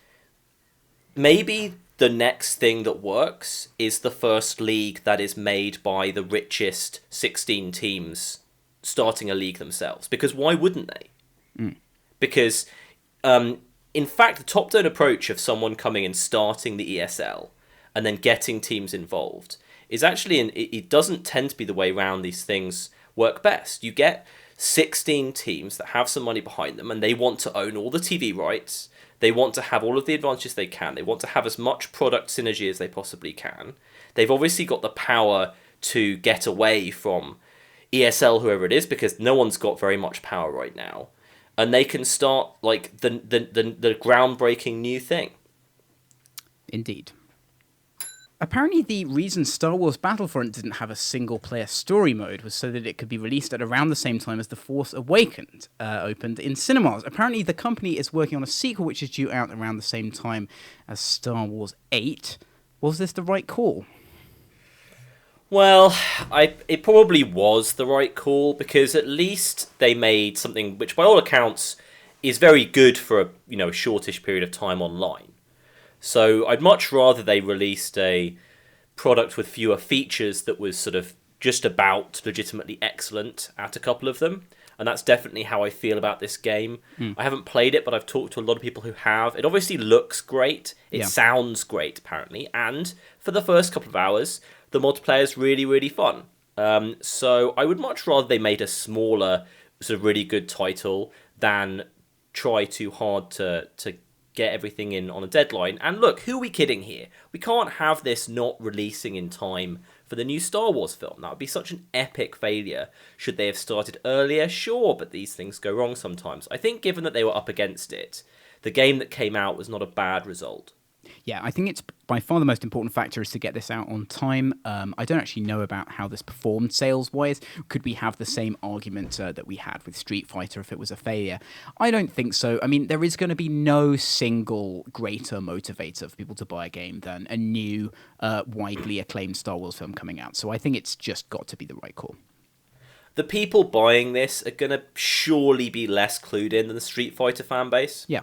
maybe the next thing that works is the first league that is made by the richest 16 teams starting a league themselves. Because why wouldn't they? Because, in fact, the top-down approach of someone coming and starting the ESL and then getting teams involved is actually, it doesn't tend to be the way around these things work best. You get 16 teams that have some money behind them and they want to own all the TV rights. They want to have all of the advantages they can. They want to have as much product synergy as they possibly can. They've obviously got the power to get away from ESL, whoever it is, because no one's got very much power right now. And they can start like the groundbreaking new thing. Indeed. Apparently the reason Star Wars Battlefront didn't have a single-player story mode was so that it could be released at around the same time as The Force Awakens opened in cinemas. Apparently the company is working on a sequel which is due out around the same time as Star Wars 8. Was this the right call? Well, it probably was the right call because at least they made something which, by all accounts, is very good for a shortish period of time online. So I'd much rather they released a product with fewer features that was sort of just about legitimately excellent at a couple of them. And that's definitely how I feel about this game. I haven't played it, but I've talked to a lot of people who have. It obviously looks great. It sounds great, apparently. And for the first couple of hours, the multiplayer is really, really fun. So I would much rather they made a smaller, sort of really good title than try too hard to get everything in on a deadline. And look, who are we kidding here? We can't have this not releasing in time for the new Star Wars film. That would be such an epic failure. Should they have started earlier? Sure, but these things go wrong sometimes. I think given that they were up against it, the game that came out was not a bad result. Yeah, I think it's by far the most important factor is to get this out on time. I don't actually know about how this performed sales-wise. Could we have the same argument that we had with Street Fighter if it was a failure? I don't think so. I mean, there is going to be no single greater motivator for people to buy a game than a new, widely acclaimed Star Wars film coming out. So I think it's just got to be the right call. The people buying this are going to surely be less clued in than the Street Fighter fan base. Yeah.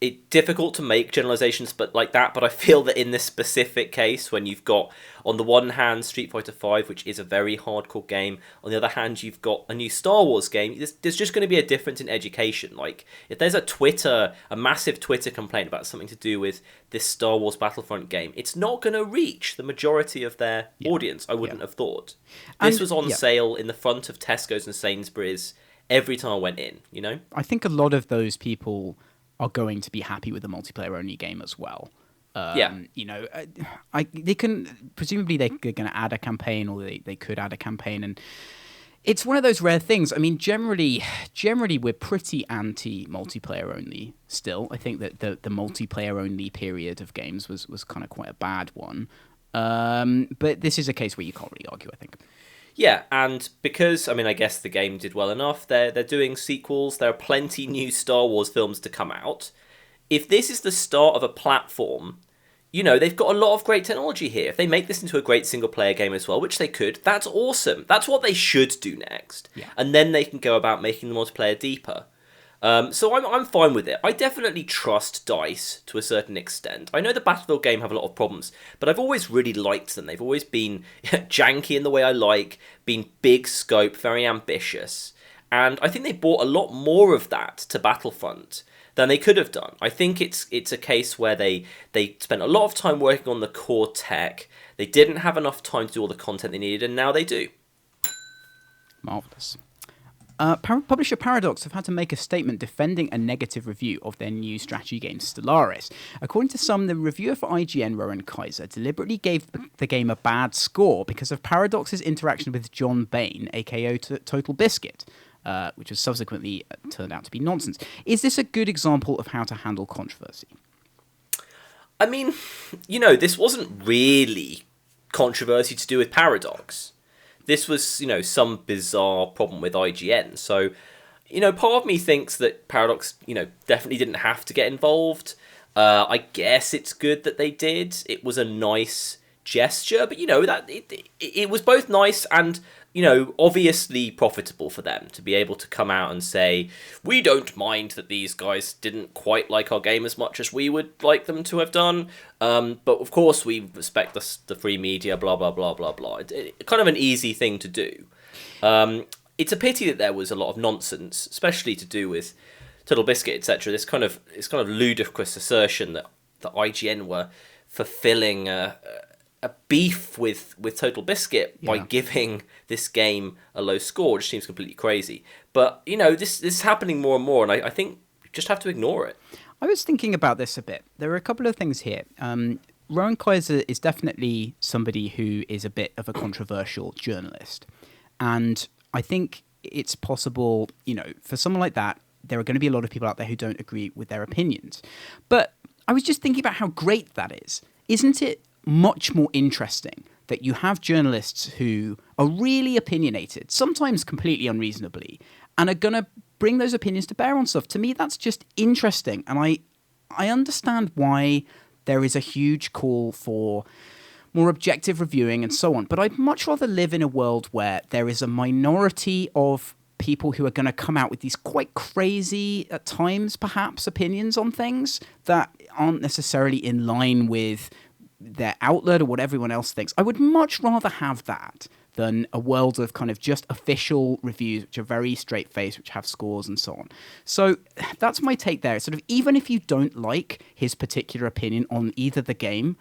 It's difficult to make generalizations like that, but I feel that in this specific case, when you've got, on the one hand, Street Fighter V, which is a very hardcore game, on the other hand, you've got a new Star Wars game, there's just going to be a difference in education. Like, if there's a massive Twitter complaint about something to do with this Star Wars Battlefront game, it's not going to reach the majority of their audience, I wouldn't have thought. This was on sale in the front of Tesco's and Sainsbury's every time I went in, I think a lot of those people are going to be happy with the multiplayer-only game as well. Yeah. You know, they can presumably they're going to add a campaign, or they could add a campaign, and it's one of those rare things. I mean, generally we're pretty anti multiplayer only still. I think that the multiplayer only period of games was kind of quite a bad one. But this is a case where you can't really argue, I think. Yeah, and because, I mean, I guess the game did well enough, they're doing sequels, there are plenty new Star Wars films to come out. If this is the start of a platform, you know, they've got a lot of great technology here. If they make this into a great single-player game as well, which they could, that's awesome. That's what they should do next. Yeah. And then they can go about making the multiplayer deeper. So I'm fine with it. I definitely trust DICE to a certain extent. I know the Battlefield game have a lot of problems, but I've always really liked them. They've always been janky in the way I like, been big scope, very ambitious. And I think they brought a lot more of that to Battlefront than they could have done. I think it's a case where they spent a lot of time working on the core tech. They didn't have enough time to do all the content they needed, and now they do. Marvellous. Publisher Paradox have had to make a statement defending a negative review of their new strategy game Stellaris. According to some, the reviewer for IGN, Rowan Kaiser, deliberately gave the game a bad score because of Paradox's interaction with John Bain, aka Total Biscuit, which was subsequently turned out to be nonsense. Is this a good example of how to handle controversy? I mean, you know, this wasn't really controversy to do with Paradox. This was, you know, some bizarre problem with IGN. So, you know, part of me thinks that Paradox, you know, definitely didn't have to get involved. I guess it's good that they did. It was a nice gesture, but, you know, that it was both nice and, you know, obviously profitable for them to be able to come out and say, we don't mind that these guys didn't quite like our game as much as we would like them to have done, but of course we respect the free media, blah, blah, blah, blah, blah. Kind of an easy thing to do. It's a pity that there was a lot of nonsense, especially to do with Total Biscuit, etc. This kind of ludicrous assertion that IGN were fulfilling a beef with Total Biscuit by giving this game a low score, which seems completely crazy. But, you know, this is happening more and more, and I think you just have to ignore it. I was thinking about this a bit. There are a couple of things here. Rowan Kaiser is definitely somebody who is a bit of a controversial journalist. And I think it's possible, you know, for someone like that, there are going to be a lot of people out there who don't agree with their opinions. But I was just thinking about how great that is. Isn't it much more interesting that you have journalists who are really opinionated, sometimes completely unreasonably, and are going to bring those opinions to bear on stuff? To me, that's just interesting. And I understand why there is a huge call for more objective reviewing and so on. But I'd much rather live in a world where there is a minority of people who are going to come out with these quite crazy, at times perhaps, opinions on things that aren't necessarily in line with their outlet or what everyone else thinks. I would much rather have that than a world of kind of just official reviews, which are very straight-faced, which have scores and so on. So that's my take there. Sort of, even if you don't like his particular opinion on either the game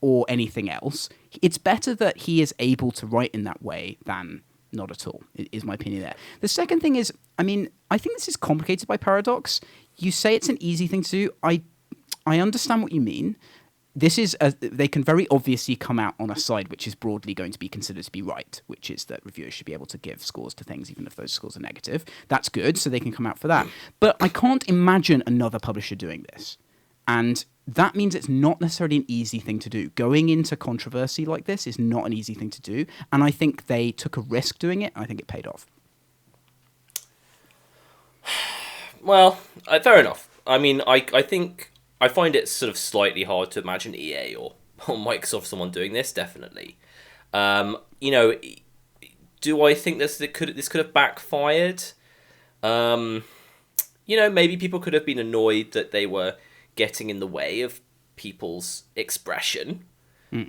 or anything else, it's better that he is able to write in that way than not at all, is my opinion there. The second thing is, I mean, I think this is complicated by Paradox. You say it's an easy thing to do. I understand what you mean. This is they can very obviously come out on a side which is broadly going to be considered to be right, which is that reviewers should be able to give scores to things even if those scores are negative. That's good, so they can come out for that. But I can't imagine another publisher doing this. And that means it's not necessarily an easy thing to do. Going into controversy like this is not an easy thing to do. And I think they took a risk doing it, and I think it paid off. Well, fair enough. I mean, I think I find it sort of slightly hard to imagine EA or Microsoft, someone doing this, definitely. You know, do I think this could have backfired? You know, maybe people could have been annoyed that they were getting in the way of people's expression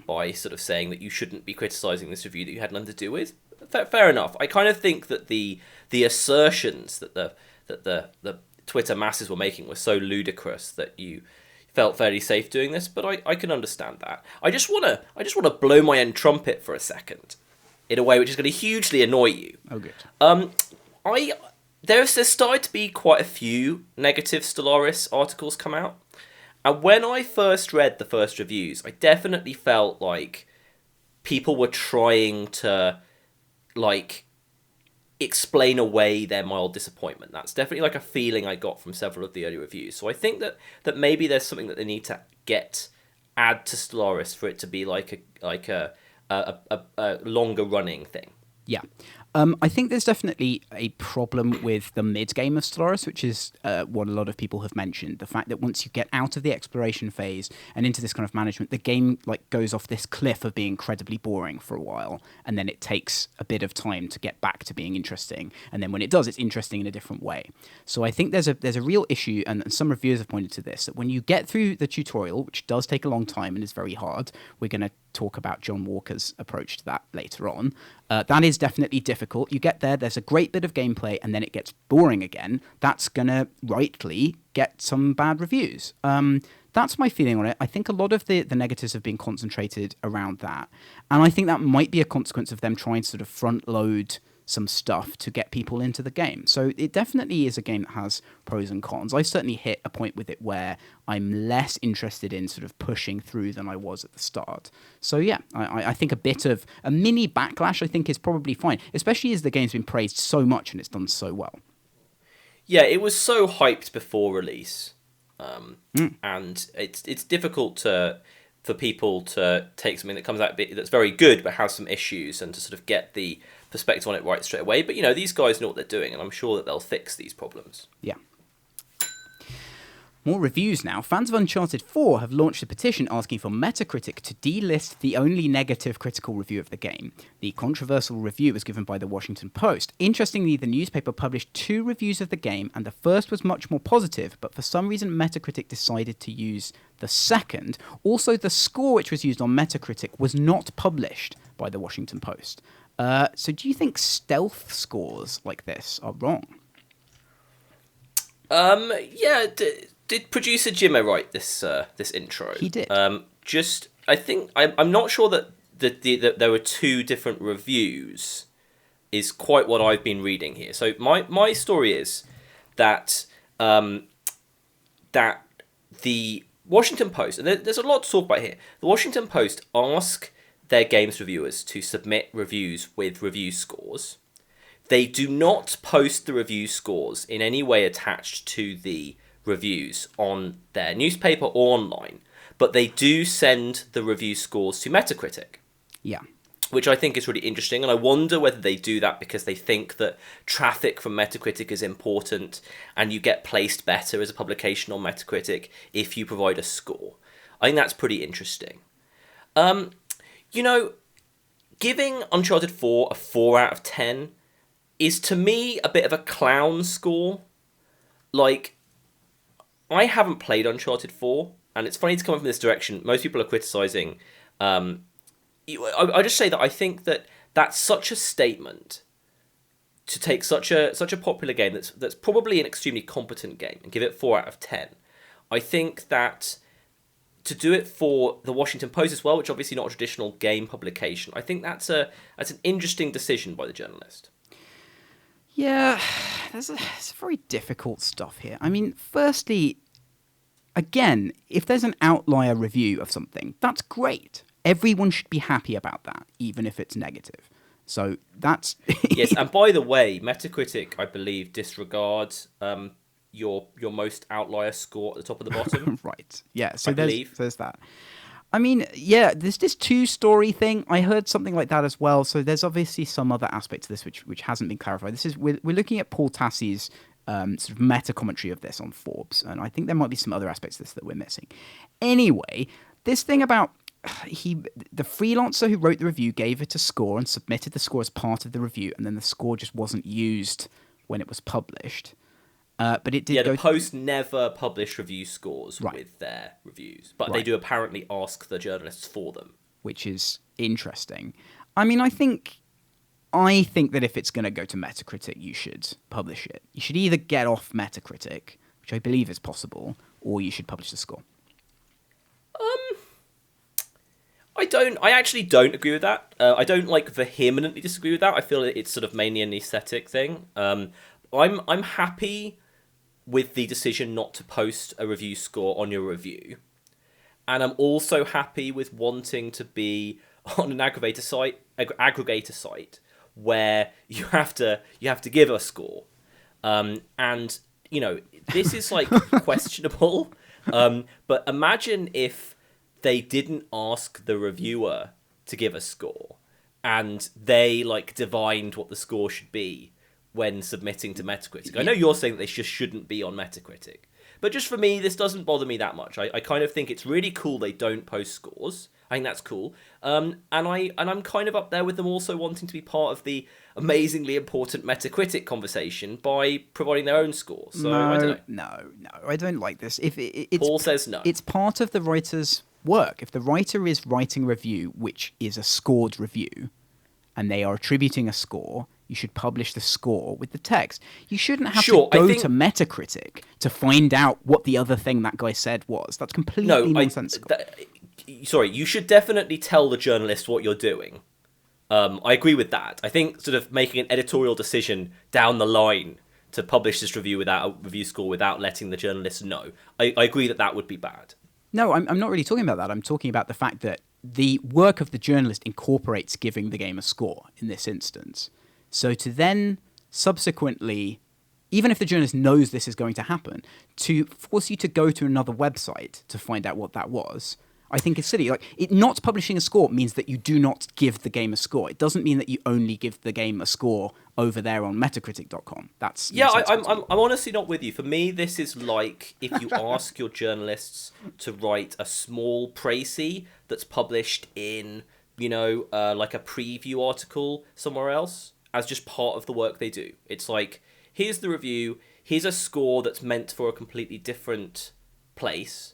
by sort of saying that you shouldn't be criticising this review that you had nothing to do with. Fair enough. I kind of think that the assertions that the Twitter masses were making were so ludicrous that you felt fairly safe doing this, but I can understand that. I just wanna blow my own trumpet for a second, in a way which is going to hugely annoy you. Oh, good. There's started to be quite a few negative Stellaris articles come out, And when I first read the first reviews, I definitely felt like people were trying to, like, explain away their mild disappointment. That's definitely like a feeling I got from several of the early reviews. So I think that maybe there's something that they need to add to Stellaris for it to be like a longer running thing. Yeah. I think there's definitely a problem with the mid-game of Stellaris, which is what a lot of people have mentioned. The fact that once you get out of the exploration phase and into this kind of management, the game like goes off this cliff of being incredibly boring for a while, and then it takes a bit of time to get back to being interesting. And then when it does, it's interesting in a different way. So I think there's a real issue, and some reviewers have pointed to this, that when you get through the tutorial, which does take a long time and is very hard, we're going to talk about John Walker's approach to that later on. That is definitely difficult. You get there's a great bit of gameplay, and then it gets boring again. That's going to rightly get some bad reviews. That's my feeling on it. I think a lot of the negatives have been concentrated around that. And I think that might be a consequence of them trying to sort of front load some stuff to get people into the game. So it definitely is a game that has pros and cons. I certainly hit a point with it where I'm less interested in sort of pushing through than I was at the start. So yeah, I think a bit of a mini backlash I think is probably fine, especially as the game's been praised so much and it's done so well. Yeah, it was so hyped before release. And it's difficult for people to take something that comes out that's very good but has some issues and to sort of get the perspective on it right straight away. But, these guys know what they're doing, and I'm sure that they'll fix these problems. Yeah. More reviews now. Fans of Uncharted 4 have launched a petition asking for Metacritic to delist the only negative critical review of the game. The controversial review was given by the Washington Post. Interestingly, the newspaper published 2 reviews of the game, and the first was much more positive, but for some reason Metacritic decided to use the second. Also, the score which was used on Metacritic was not published by the Washington Post. So do you think stealth scores like this are wrong? Yeah, did producer Jimmy write this intro? He did. I think I'm not sure that that there were 2 different reviews is quite what I've been reading here. So my story is that that the Washington Post, and there's a lot to talk about here. The Washington Post ask their games reviewers to submit reviews with review scores. They do not post the review scores in any way attached to the reviews on their newspaper or online, but they do send the review scores to Metacritic. Yeah. Which I think is really interesting, and I wonder whether they do that because they think that traffic from Metacritic is important and you get placed better as a publication on Metacritic if you provide a score. I think that's pretty interesting. Giving Uncharted 4 a 4 out of 10 is to me a bit of a clown score. Like, I haven't played Uncharted 4, and it's funny to come from this direction. Most people are criticising. I just say that I think that that's such a statement to take such a popular game that's probably an extremely competent game and give it 4 out of 10. I think that to do it for the Washington Post as well, which obviously not a traditional game publication, I think that's an interesting decision by the journalist. Yeah, there's very difficult stuff here. I mean, firstly, again, if there's an outlier review of something, that's great. Everyone should be happy about that, even if it's negative. So that's... Yes, and by the way, Metacritic, I believe, disregards your most outlier score at the top of the bottom. Right, yeah, so I believe. There's that. I mean, yeah, there's this 2-story thing. I heard something like that as well. So there's obviously some other aspect to this which hasn't been clarified. We're looking at Paul Tassie's sort of meta commentary of this on Forbes, and I think there might be some other aspects of this that we're missing. Anyway, this thing about the freelancer who wrote the review gave it a score and submitted the score as part of the review, and then the score just wasn't used when it was published. But it did. Yeah, the Post never publish review scores with their reviews, but they do apparently ask the journalists for them, which is interesting. I mean, I think that if it's going to go to Metacritic, you should publish it. You should either get off Metacritic, which I believe is possible, or you should publish the score. I actually don't agree with that. I don't vehemently disagree with that. I feel it's sort of mainly an aesthetic thing. I'm happy with the decision not to post a review score on your review. And I'm also happy with wanting to be on an aggregator site where you have to give a score. And you know, this is like questionable. But imagine if they didn't ask the reviewer to give a score and they like divined what the score should be when submitting to Metacritic. I know you're saying that they just shouldn't be on Metacritic, but just for me, this doesn't bother me that much. I kind of think it's really cool they don't post scores. I think that's cool. And I'm kind of up there with them also wanting to be part of the amazingly important Metacritic conversation by providing their own score. So I don't know. No, I don't like this. Paul says no. It's part of the writer's work. If the writer is writing a review which is a scored review, and they are attributing a score, you should publish the score with the text. You shouldn't have to go to Metacritic to find out what the other thing that guy said was. That's completely nonsensical. Sorry, you should definitely tell the journalist what you're doing. I agree with that. I think sort of making an editorial decision down the line to publish this review without a review score, without letting the journalist know, I agree that would be bad. No, I'm not really talking about that. I'm talking about the fact that the work of the journalist incorporates giving the game a score in this instance. So to then subsequently, even if the journalist knows this is going to happen, to force you to go to another website to find out what that was, I think it's silly. Like, not publishing a score means that you do not give the game a score. It doesn't mean that you only give the game a score over there on Metacritic.com. That's I'm honestly not with you. For me, this is like if you ask your journalists to write a small précis that's published in, like a preview article somewhere else as just part of the work they do. It's like, here's the review, here's a score that's meant for a completely different place,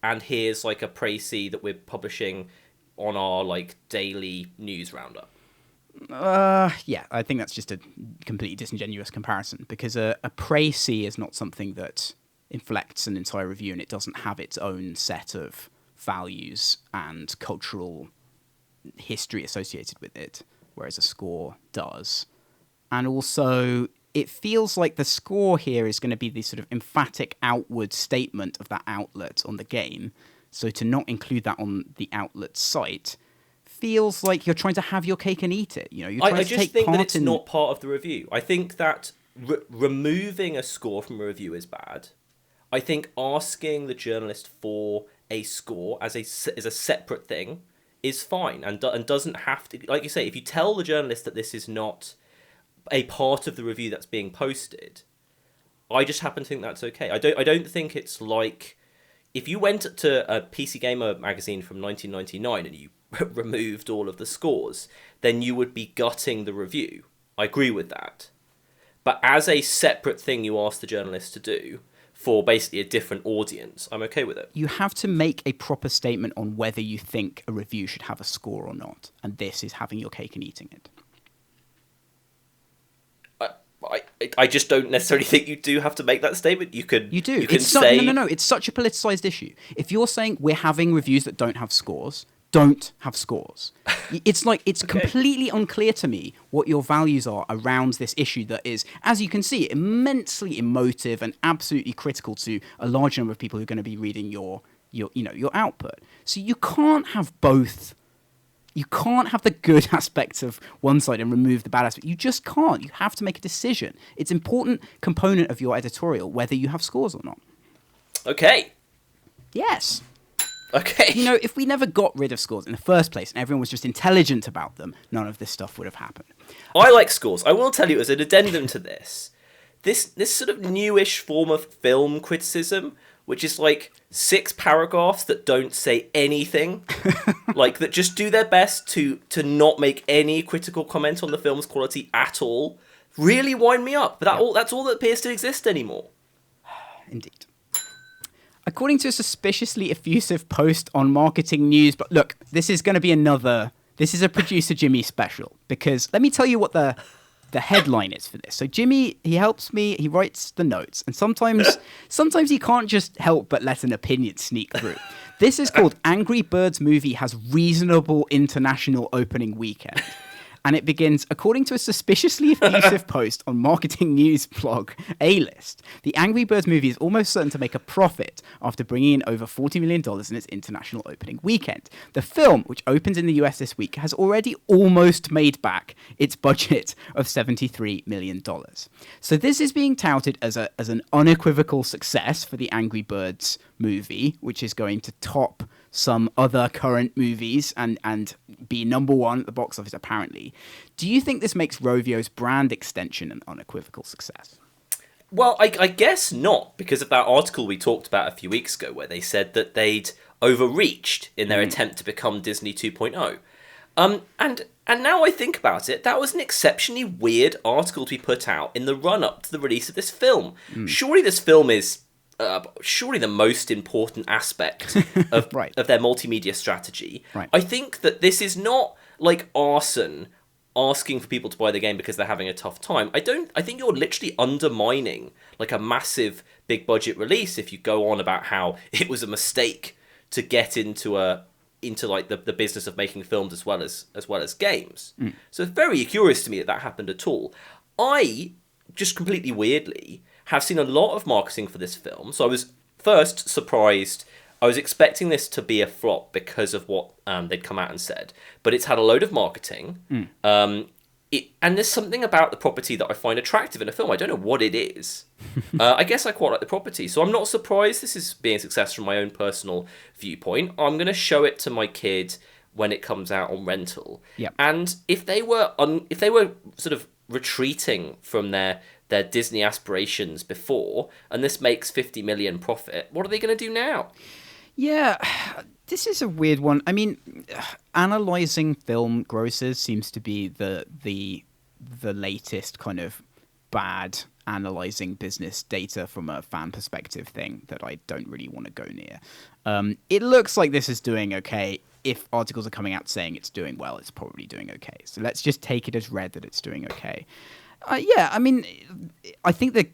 and here's like a précis that we're publishing on our like daily news roundup. Yeah, I think that's just a completely disingenuous comparison, because a précis is not something that inflects an entire review, and it doesn't have its own set of values and cultural history associated with it, whereas a score does. And also, it feels like the score here is going to be the sort of emphatic outward statement of that outlet on the game. So to not include that on the outlet site feels like you're trying to have your cake and eat it. I just think that it's not part of the review. I think that removing a score from a review is bad. I think asking the journalist for a score as a separate thing is fine and doesn't have to. Like you say, if you tell the journalist that this is not a part of the review that's being posted, I just happen to think that's okay. I don't think it's like if you went to a PC Gamer magazine from 1999 and you removed all of the scores, then you would be gutting the review. I agree with that. But as a separate thing you ask the journalist to do for basically a different audience, I'm okay with it. You have to make a proper statement on whether you think a review should have a score or not, and this is having your cake and eating it. I just don't necessarily think you do have to make that statement. You do. You can say... No. It's such a politicized issue. If you're saying we're having reviews that don't have scores, don't have scores. It's like, it's okay. Completely unclear to me what your values are around this issue that is, as you can see, immensely emotive and absolutely critical to a large number of people who are going to be reading your output. So you can't have both. You can't have the good aspects of one side and remove the bad aspect. You just can't. You have to make a decision. It's an important component of your editorial whether you have scores or not. Okay. Yes. Okay. If we never got rid of scores in the first place and everyone was just intelligent about them, none of this stuff would have happened. I like scores. I will tell you, as an addendum to this sort of newish form of film criticism, which is like 6 paragraphs that don't say anything, like that just do their best to not make any critical comment on the film's quality at all, really wind me up. But that's all that appears to exist anymore. Indeed. According to a suspiciously effusive post on Marketing News, but look, this is going to be this is a Producer Jimmy special, because let me tell you what the headline is for this. So Jimmy, he helps me, he writes the notes, and sometimes he can't just help but let an opinion sneak through. This is called Angry Birds Movie Has Reasonable International Opening Weekend. And it begins, according to a suspiciously effusive post on marketing news blog A-List, the Angry Birds movie is almost certain to make a profit after bringing in over $40 million in its international opening weekend. The film, which opens in the US this week, has already almost made back its budget of $73 million. So this is being touted as an unequivocal success for the Angry Birds movie, which is going to top some other current movies and be number one at the box office, apparently. Do you think this makes Rovio's brand extension an unequivocal success? Well, I guess not, because of that article we talked about a few weeks ago where they said that they'd overreached in their attempt to become Disney 2.0. And now I think about it, that was an exceptionally weird article to be put out in the run-up to the release of this film. Surely this film is surely the most important aspect of Right. of their multimedia strategy. Right. I think that this is not like Arson asking for people to buy the game because they're having a tough time. I think you're literally undermining like a massive big budget release if you go on about how it was a mistake to get into like the business of making films as well as games. So it's very curious to me that happened at all. I just completely weirdly have seen a lot of marketing for this film. So I was first surprised. I was expecting this to be a flop because of what they'd come out and said, but it's had a load of marketing. And there's something about the property that I find attractive in a film. I don't know what it is. I guess I quite like the property, so I'm not surprised this is being a success from my own personal viewpoint. I'm going to show it to my kid when it comes out on rental. Yep. And if they were sort of retreating from their Disney aspirations before, and this makes 50 million profit, what are they going to do now? Yeah, this is a weird one. I mean, analyzing film grosses seems to be the latest kind of bad analyzing business data from a fan perspective thing that I don't really want to go near. It looks like this is doing okay. If articles are coming out saying it's doing well, it's probably doing okay. So let's just take it as read that it's doing okay. Yeah, I mean, I think that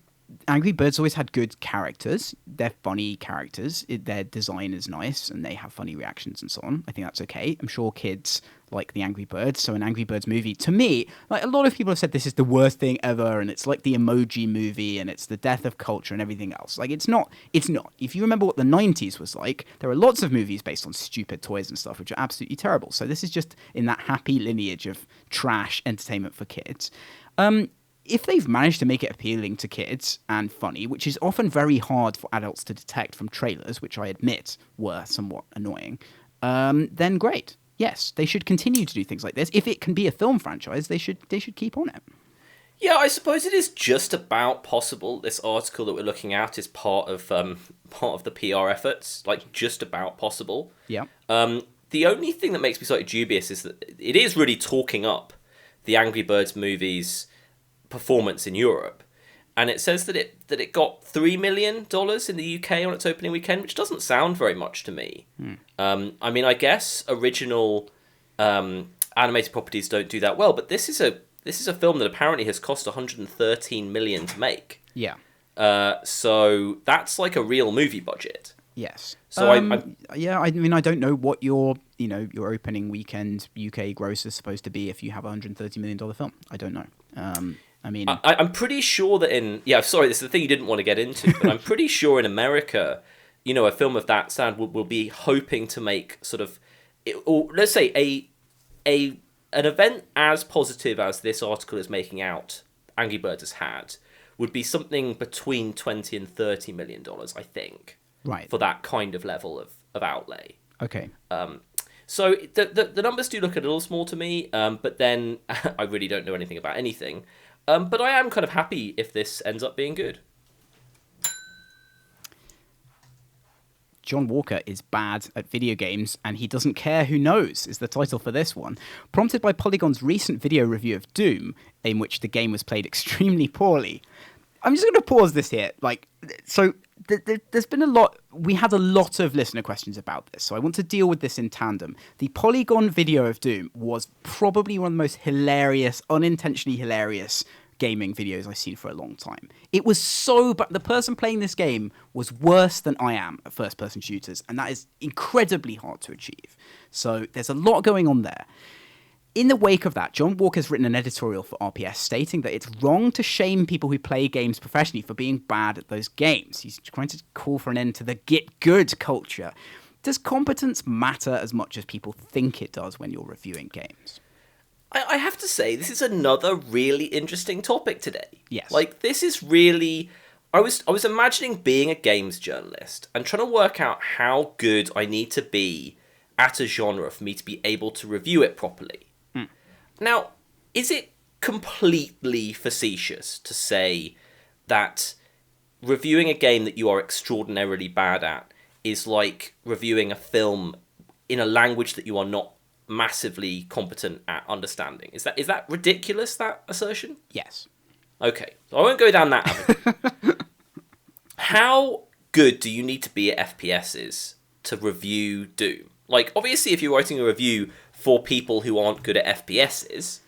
Angry Birds always had good characters. They're funny characters. Their design is nice, and they have funny reactions and so on. I think that's okay. I'm sure kids like the Angry Birds. So an Angry Birds movie, to me, like a lot of people have said this is the worst thing ever, and it's like the Emoji Movie, and it's the death of culture and everything else. Like, it's not. It's not. If you remember what the 90s was like, there are lots of movies based on stupid toys and stuff, which are absolutely terrible. So this is just in that happy lineage of trash entertainment for kids. If they've managed to make it appealing to kids and funny, which is often very hard for adults to detect from trailers, which I admit were somewhat annoying, then great. Yes, they should continue to do things like this. If it can be a film franchise, they should keep on it. Yeah, I suppose it is just about possible. This article that we're looking at is part of the PR efforts, like just about possible. Yeah. The only thing that makes me slightly dubious is that it is really talking up the Angry Birds movie's performance in Europe, and it says that it got $3 million in the UK on its opening weekend, which doesn't sound very much to me. I mean, I guess original animated properties don't do that well, but this is a film that apparently has cost $113 million to make. Yeah. So that's like a real movie budget. Yes. So I mean, I don't know what your opening weekend UK gross is supposed to be if you have a $130 million film. I don't know. I mean, I'm pretty sure that sorry, this is the thing you didn't want to get into, but I'm pretty sure in America, a film of that stand will be hoping to make sort of, or let's say an event as positive as this article is making out Angry Birds has had would be something between $20 and $30 million, I think. Right. For that kind of level of outlay. Okay. So the numbers do look a little small to me, but then I really don't know anything about anything. But I am kind of happy if this ends up being good. John Walker is bad at video games, and he doesn't care who knows, is the title for this one. Prompted by Polygon's recent video review of Doom, in which the game was played extremely poorly. I'm just going to pause this here. There's been a lot. We had a lot of listener questions about this, so I want to deal with this in tandem. The Polygon video of Doom was probably one of the most hilarious, unintentionally hilarious gaming videos I've seen for a long time. It was so bad. The person playing this game was worse than I am at first-person shooters, and that is incredibly hard to achieve. So there's a lot going on there. in the wake of that, John Walker's written an editorial for RPS stating that it's wrong to shame people who play games professionally for being bad at those games. He's trying to call for an end to the get good culture. Does competence matter as much as people think it does when you're reviewing games? I have to say, this is another really interesting topic today. Yes. Like, this is really... I was imagining being a games journalist and trying to work out how good I need to be at a genre for me to be able to review it properly. Now, is it completely facetious to say that reviewing a game that you are extraordinarily bad at is like reviewing a film in a language that you are not massively competent at understanding? Is that ridiculous, that assertion? Yes. Okay, so I won't go down that avenue. How good do you need to be at FPSs to review Doom? Like, obviously, if you're writing a review for people who aren't good at FPSs,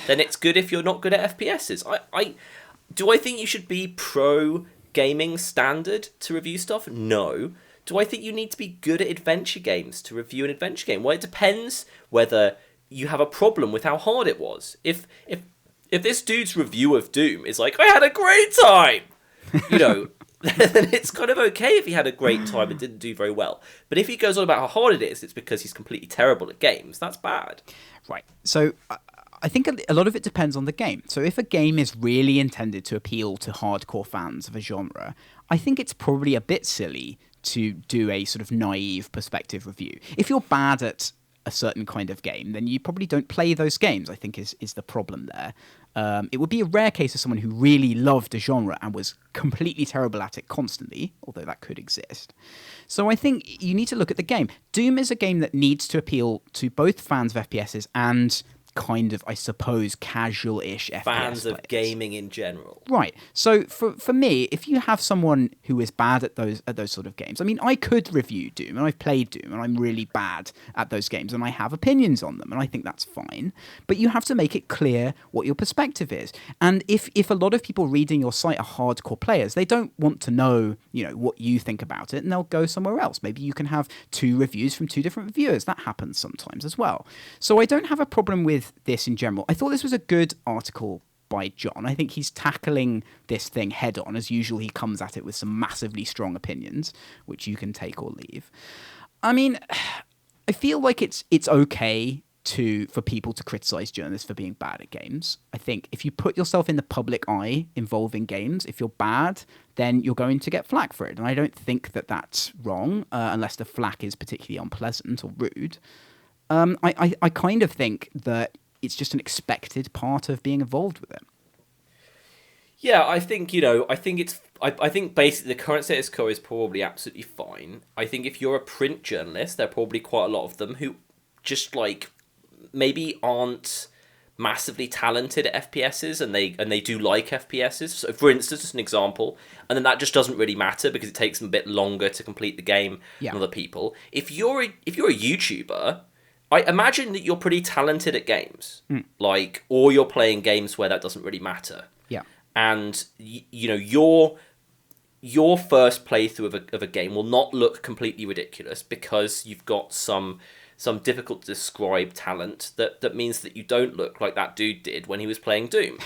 then it's good if you're not good at FPSs. Do I think you should be pro gaming standard to review stuff? No. Do I think you need to be good at adventure games to review an adventure game? Well, it depends whether you have a problem with how hard it was. If this dude's review of Doom is like, I had a great time, then it's kind of okay if he had a great time and didn't do very well. But if he goes on about how hard it is, it's because he's completely terrible at games. That's bad. Right. So I think a lot of it depends on the game. So if a game is really intended to appeal to hardcore fans of a genre, I think it's probably a bit silly to do a sort of naive perspective review. If you're bad at a certain kind of game, then you probably don't play those games, I think is the problem there. It would be a rare case of someone who really loved a genre and was completely terrible at it constantly, although that could exist. So I think you need to look at the game. Doom is a game that needs to appeal to both fans of FPSs and kind of, I suppose, casual-ish FPS Fans of players. gaming in general. Right. So for me, if you have someone who is bad at those sort of games, I mean, I could review Doom, and I've played Doom, and I'm really bad at those games, and I have opinions on them, and I think that's fine. But you have to make it clear what your perspective is. And if a lot of people reading your site are hardcore players, they don't want to know, what you think about it, and they'll go somewhere else. Maybe you can have 2 reviews from 2 different reviewers. That happens sometimes as well. So I don't have a problem with this in general. I thought this was a good article by John. I think he's tackling this thing head on. As usual, he comes at it with some massively strong opinions, which you can take or leave. I mean, I feel like it's okay for people to criticize journalists for being bad at games. I think if you put yourself in the public eye involving games, if you're bad, then you're going to get flack for it. And I don't think that that's wrong, unless the flack is particularly unpleasant or rude. I kind of think that it's just an expected part of being involved with it. Yeah, I think, I think basically the current status quo is probably absolutely fine. I think if you're a print journalist, there are probably quite a lot of them who just, maybe aren't massively talented at FPSs and they do like FPSs. So, for instance, just an example, and then that just doesn't really matter because it takes them a bit longer to complete the game than other people. If you're a YouTuber, I imagine that you're pretty talented at games, or you're playing games where that doesn't really matter. Yeah. And, your first playthrough of a game will not look completely ridiculous because you've got some difficult to describe talent that means that you don't look like that dude did when he was playing Doom.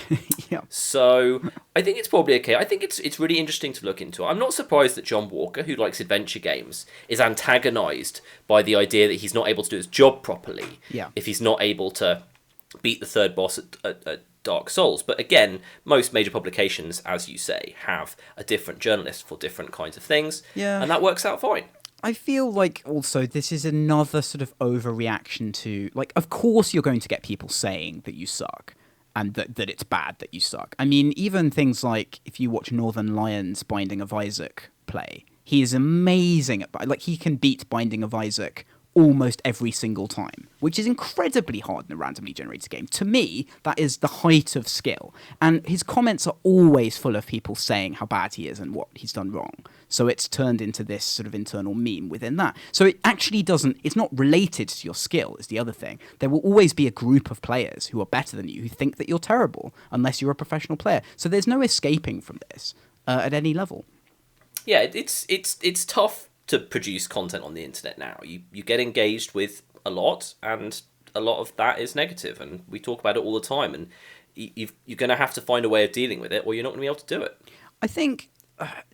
Yeah. So I think it's probably okay. I think it's really interesting to look into. I'm not surprised that John Walker, who likes adventure games, is antagonized by the idea that he's not able to do his job properly if he's not able to beat the third boss at Dark Souls. But again, most major publications, as you say, have a different journalist for different kinds of things. Yeah. And that works out fine. I feel like also this is another sort of overreaction to, of course you're going to get people saying that you suck and that it's bad that you suck. I mean, even things like if you watch Northern Lions Binding of Isaac play, he is amazing at, he can beat Binding of Isaac almost every single time, which is incredibly hard in a randomly generated game. To me, that is the height of skill. And his comments are always full of people saying how bad he is and what he's done wrong. So it's turned into this sort of internal meme within that. So it actually it's not related to your skill, is the other thing. There will always be a group of players who are better than you who think that you're terrible, unless you're a professional player. So there's no escaping from this at any level. Yeah, it's tough to produce content on the internet now. You get engaged with a lot, and a lot of that is negative, and we talk about it all the time. And you're going to have to find a way of dealing with it, or you're not going to be able to do it. I think,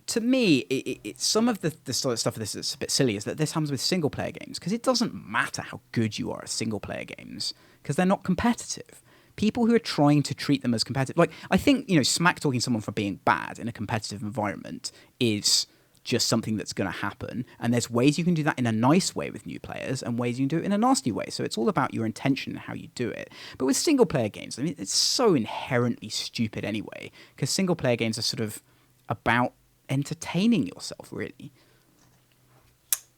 to me, some of the sort of stuff of this that's a bit silly is that this happens with single-player games, because it doesn't matter how good you are at single-player games, because they're not competitive. People who are trying to treat them as competitive... Like, I think, smack-talking someone for being bad in a competitive environment is just something that's going to happen, and there's ways you can do that in a nice way with new players and ways you can do it in a nasty way. So it's all about your intention and how you do it. But with single-player games, I mean, it's so inherently stupid anyway, because single-player games are sort of about entertaining yourself, really.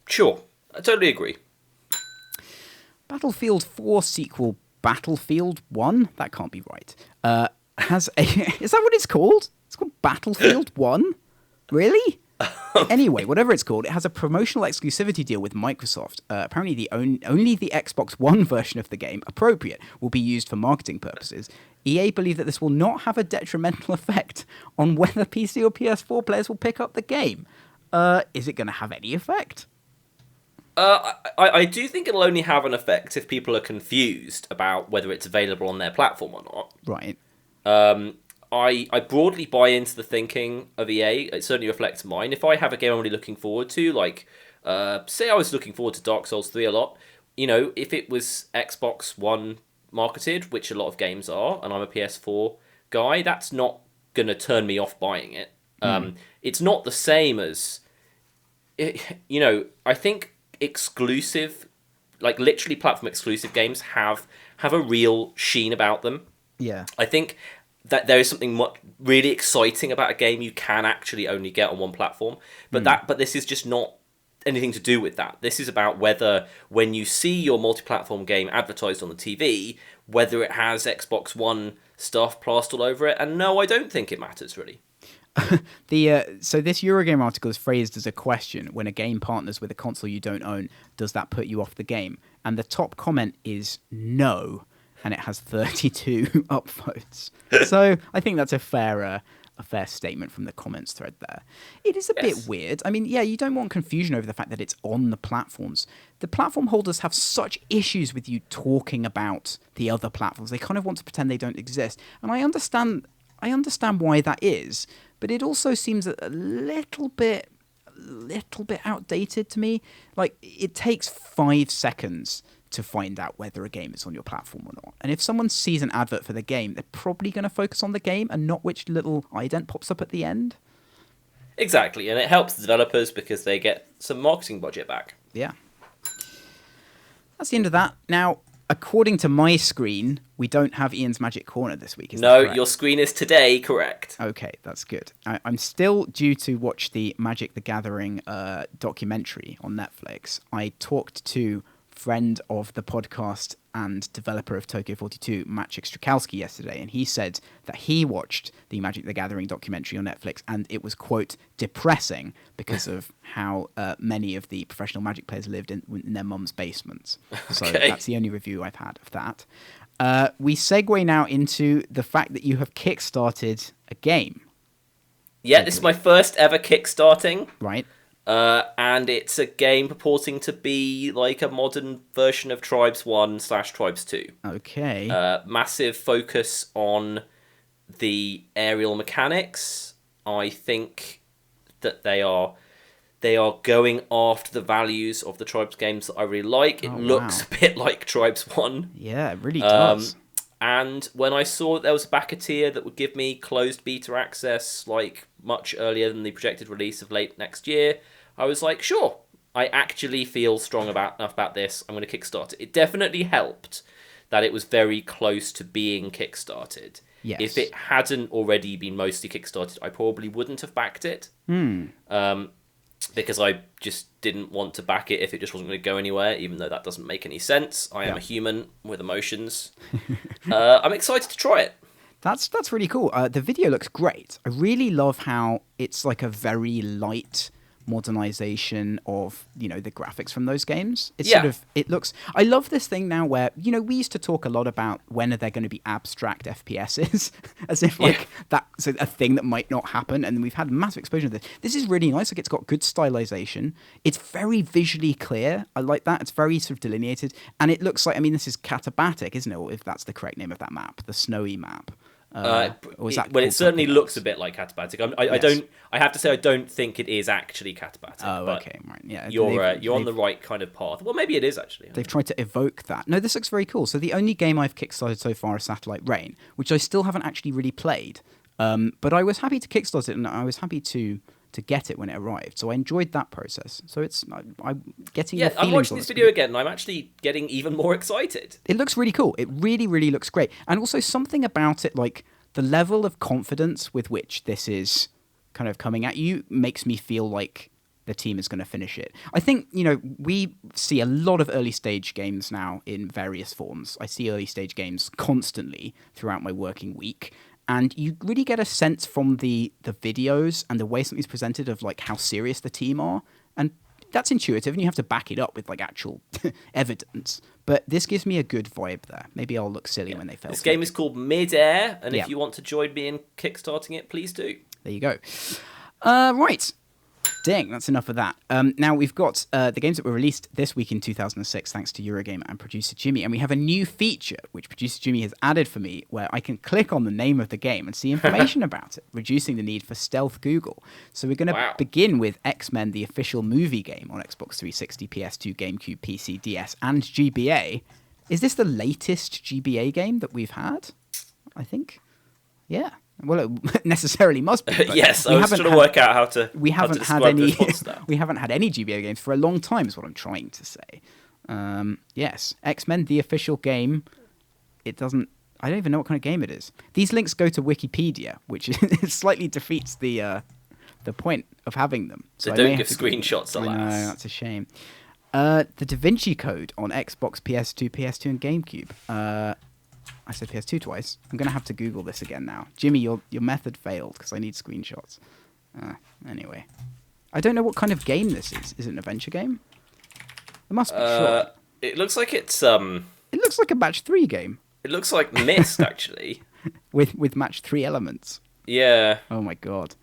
Sure, I totally agree. Battlefield 4 sequel Battlefield 1? That can't be right. Has a... Is that what it's called? It's called Battlefield 1? Really? Anyway, whatever it's called, it has a promotional exclusivity deal with Microsoft. Apparently, only the Xbox One version of the game, appropriate, will be used for marketing purposes. EA believe that this will not have a detrimental effect on whether PC or PS4 players will pick up the game. Is it going to have any effect? I do think it'll only have an effect if people are confused about whether it's available on their platform or not. Right. I broadly buy into the thinking of EA. It certainly reflects mine. If I have a game I'm really looking forward to, like, say I was looking forward to Dark Souls 3 a lot, if it was Xbox One marketed, which a lot of games are, and I'm a PS4 guy, that's not going to turn me off buying it. It's not the same as, I think exclusive, like literally platform exclusive games have a real sheen about them. Yeah. I think that there is something really exciting about a game you can actually only get on one platform, but this is just not anything to do with that. This is about whether, when you see your multi-platform game advertised on the TV, whether it has Xbox One stuff plastered all over it. And no, I don't think it matters really. So this Eurogame article is phrased as a question: when a game partners with a console you don't own, does that put you off the game? And the top comment is no, and it has 32 upvotes. So I think that's a fair statement from the comments thread there. It is a bit weird. I mean, yeah, you don't want confusion over the fact that it's on the platforms. The platform holders have such issues with you talking about the other platforms. They kind of want to pretend they don't exist. And I understand why that is, but it also seems a little bit outdated to me. Like, it takes 5 seconds to find out whether a game is on your platform or not. And if someone sees an advert for the game, they're probably going to focus on the game and not which little ident pops up at the end. Exactly, and it helps the developers because they get some marketing budget back. Yeah. That's the end of that. Now, according to my screen, we don't have Ian's Magic Corner this week. Is that correct? Your screen is today correct. Okay, that's good. I'm still due to watch the Magic the Gathering documentary on Netflix. I talked to friend of the podcast and developer of Tokyo 42, Maciek Strakowski, yesterday, and he said that he watched the Magic the Gathering documentary on Netflix and it was, quote, depressing because of how many of the professional Magic players lived in their mum's basements. So that's the only review I've had of that. We segue now into the fact that you have kickstarted a game. Yeah, this is my first ever kickstarting. Right. And it's a game purporting to be like a modern version of Tribes 1/Tribes 2. Okay. Massive focus on the aerial mechanics. I think that they are going after the values of the Tribes games that I really like. It looks a bit like Tribes 1. Yeah, it really does. And when I saw that there was a backer tier that would give me closed beta access like much earlier than the projected release of late next year, I was like, sure, I actually feel strong enough about this. I'm going to kickstart it. It definitely helped that it was very close to being kickstarted. Yes. If it hadn't already been mostly kickstarted, I probably wouldn't have backed it. Because I just didn't want to back it if it just wasn't going to go anywhere, even though that doesn't make any sense. I am a human with emotions. I'm excited to try it. That's really cool. The video looks great. I really love how it's like a very light modernization of, you know, the graphics from those games. It's Yeah. sort of, it looks, I love this thing now where, you know, we used to talk a lot about when are there going to be abstract FPSs, as if like that's a thing that might not happen. And we've had massive exposure to this. This is really nice. Like, it's got good stylization. It's very visually clear. I like that. It's very sort of delineated. And it looks like, I mean, this is Katabatic, isn't it? Or if that's the correct name of that map, the snowy map. Or is that Well, it called certainly something looks else? a bit like Katabatic. I Yes. don't. I have to say, I don't think it is actually Katabatic. Oh, but okay, right, yeah. You're They've- you're on they've- the right kind of path. Well, maybe it is actually. They've tried to evoke that. No, this looks very cool. So the only game I've kickstarted so far is Satellite Rain, which I still haven't actually really played. But I was happy to kickstart it, and I was happy to get it when it arrived. So I enjoyed that process. So I'm getting the Yeah, feelings I'm watching on this it. video again, and I'm actually getting even more excited. It looks really cool. It really, really looks great. And also something about it, like the level of confidence with which this is kind of coming at you makes me feel like the team is going to finish it. I think, you know, we see a lot of early stage games now in various forms. I see early stage games constantly throughout my working week. And you really get a sense from the videos and the way something's presented of like how serious the team are. And that's intuitive, and you have to back it up with like actual evidence. But this gives me a good vibe there. Maybe I'll look silly when they fail. This to game it. is called Mid-Air, and Yeah. if you want to join me in kickstarting it, please do. There you go. Right. Dang, that's enough of that. Now we've got the games that were released this week in 2006, thanks to Eurogamer and producer Jimmy, and we have a new feature which producer Jimmy has added for me, where I can click on the name of the game and see information about it, reducing the need for stealth Google. So we're going to Wow. begin with X-Men, the official movie game on Xbox 360, PS2, GameCube, PC, DS, and GBA. Is this the latest GBA game that we've had? I think. Yeah. Well, it necessarily must be. but Yes, we I was haven't trying to had- work out how to. we how to haven't had describe the any response now. we haven't had any GBA games for a long time is what I'm trying to say. Yes, X-Men the official game. It doesn't, I don't even know what kind of game it is. These links go to Wikipedia, which slightly defeats the point of having them. So I don't may give have to go- screenshots, I know, alas. that's a shame. The Da Vinci Code on Xbox, PS2, and GameCube. I said PS2 twice. I'm going to have to Google this again now. Jimmy, your method failed because I need screenshots. Anyway. I don't know what kind of game this is. Is it an adventure game? It must be, sure. It looks like it's It looks like a match 3 game It looks like Myst actually. with match 3 elements. Yeah. Oh my god.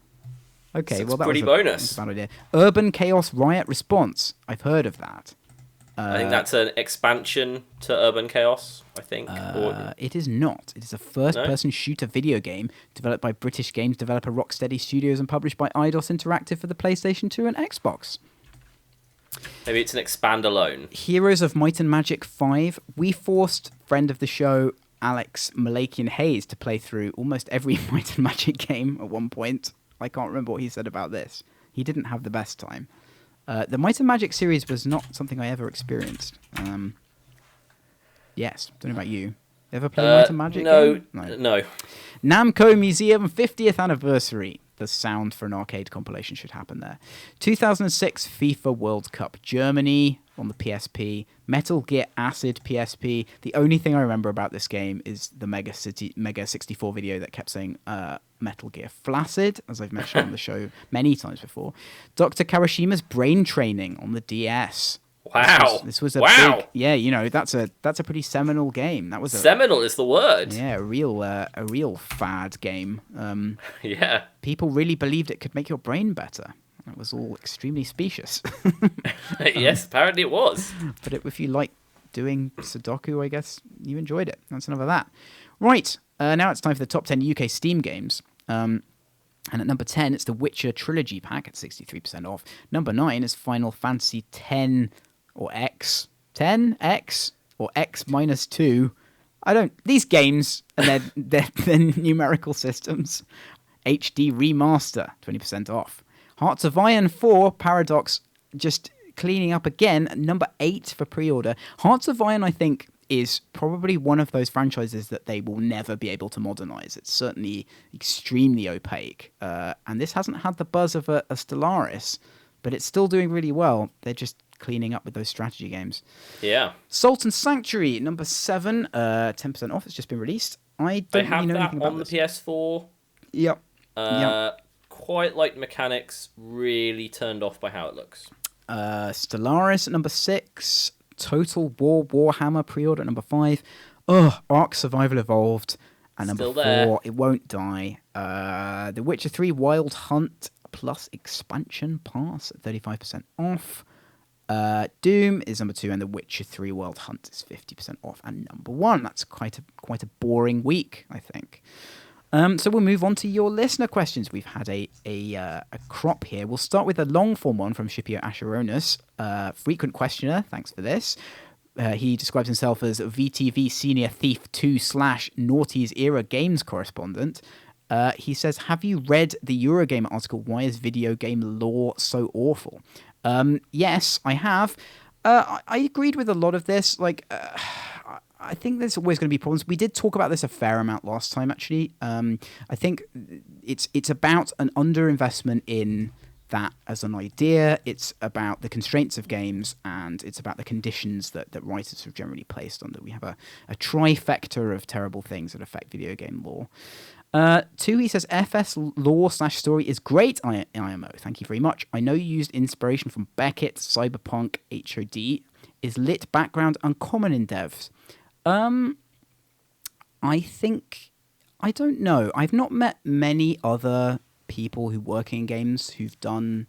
Okay, So it's well that pretty was bonus. a bad idea. Urban Chaos Riot Response. I've heard of that. I think that's an expansion to Urban Chaos, I think. Or, It is not. It is a first-person shooter video game developed by British games developer Rocksteady Studios and published by Eidos Interactive for the PlayStation 2 and Xbox. maybe it's an expand alone. Heroes of Might and Magic 5. We forced friend of the show Alex Malakian Hayes to play through almost every Might and Magic game at one point. I can't remember what he said about this. He didn't have the best time. The Might and Magic series was not something I ever experienced. Yes, don't know about you. Ever play Might and Magic? No, game? no. Namco Museum 50th anniversary. The sound for an arcade compilation should happen there. 2006 FIFA World Cup Germany on the PSP. Metal Gear Acid PSP. The only thing I remember about this game is the Mega 64 video that kept saying Metal Gear Flaccid, as I've mentioned on the show many times before. Dr. Karishima's Brain Training on the DS. Wow. This was a wow. big, yeah, you know, that's a pretty seminal game. That was a Seminal is the word. yeah, a real fad game. Yeah. People really believed it could make your brain better. It was all extremely specious. Yes, apparently it was. But if you like doing Sudoku, I guess you enjoyed it. That's enough of that. Right, now it's time for the top 10 UK Steam games. And at number 10, it's the Witcher Trilogy Pack at 63% off. Number 9 is Final Fantasy X or X. 10X or X minus 2. These games and their numerical systems. HD Remaster, 20% off. Hearts of Iron 4 Paradox, just cleaning up again. Number 8 for pre-order. Hearts of Iron, I think, is probably one of those franchises that they will never be able to modernize. It's certainly extremely opaque. And this hasn't had the buzz of a Stellaris, but it's still doing really well. They're just cleaning up with those strategy games. Yeah. Salt and Sanctuary, number 7, 10% off. It's just been released. I I don't have really know that anything about on the this. PS4. Yep. Yep. quite like mechanics, really turned off by how it looks. Stellaris at number 6. Total War Warhammer pre-order at number 5. Ark Survival Evolved at number Still 4. there. It won't die. The Witcher 3 Wild Hunt plus expansion pass at 35% off. Doom is number 2, and The Witcher 3 Wild Hunt is 50% off and number 1. That's quite a boring week, I think. So we'll move on to your listener questions. We've had a crop here. We'll start with a long form one from Scipio Asheronis, frequent questioner. Thanks for this. He describes himself as VTV Senior Thief 2 / Naughty's Era Games correspondent. He says, have you read the Eurogamer article, Why is Video Game Law So Awful? Yes, I have. I agreed with a lot of this. I think there's always going to be problems. We did talk about this a fair amount last time, actually. I think it's about an underinvestment in that as an idea. It's about the constraints of games, and it's about the conditions that writers are generally placed under. We have a trifecta of terrible things that affect video game law. 2, he says, FS lore/story is great, IMO. Thank you very much. I know you used inspiration from Beckett, Cyberpunk, HOD. Is lit background uncommon in devs? I don't know. I've not met many other people who work in games who've done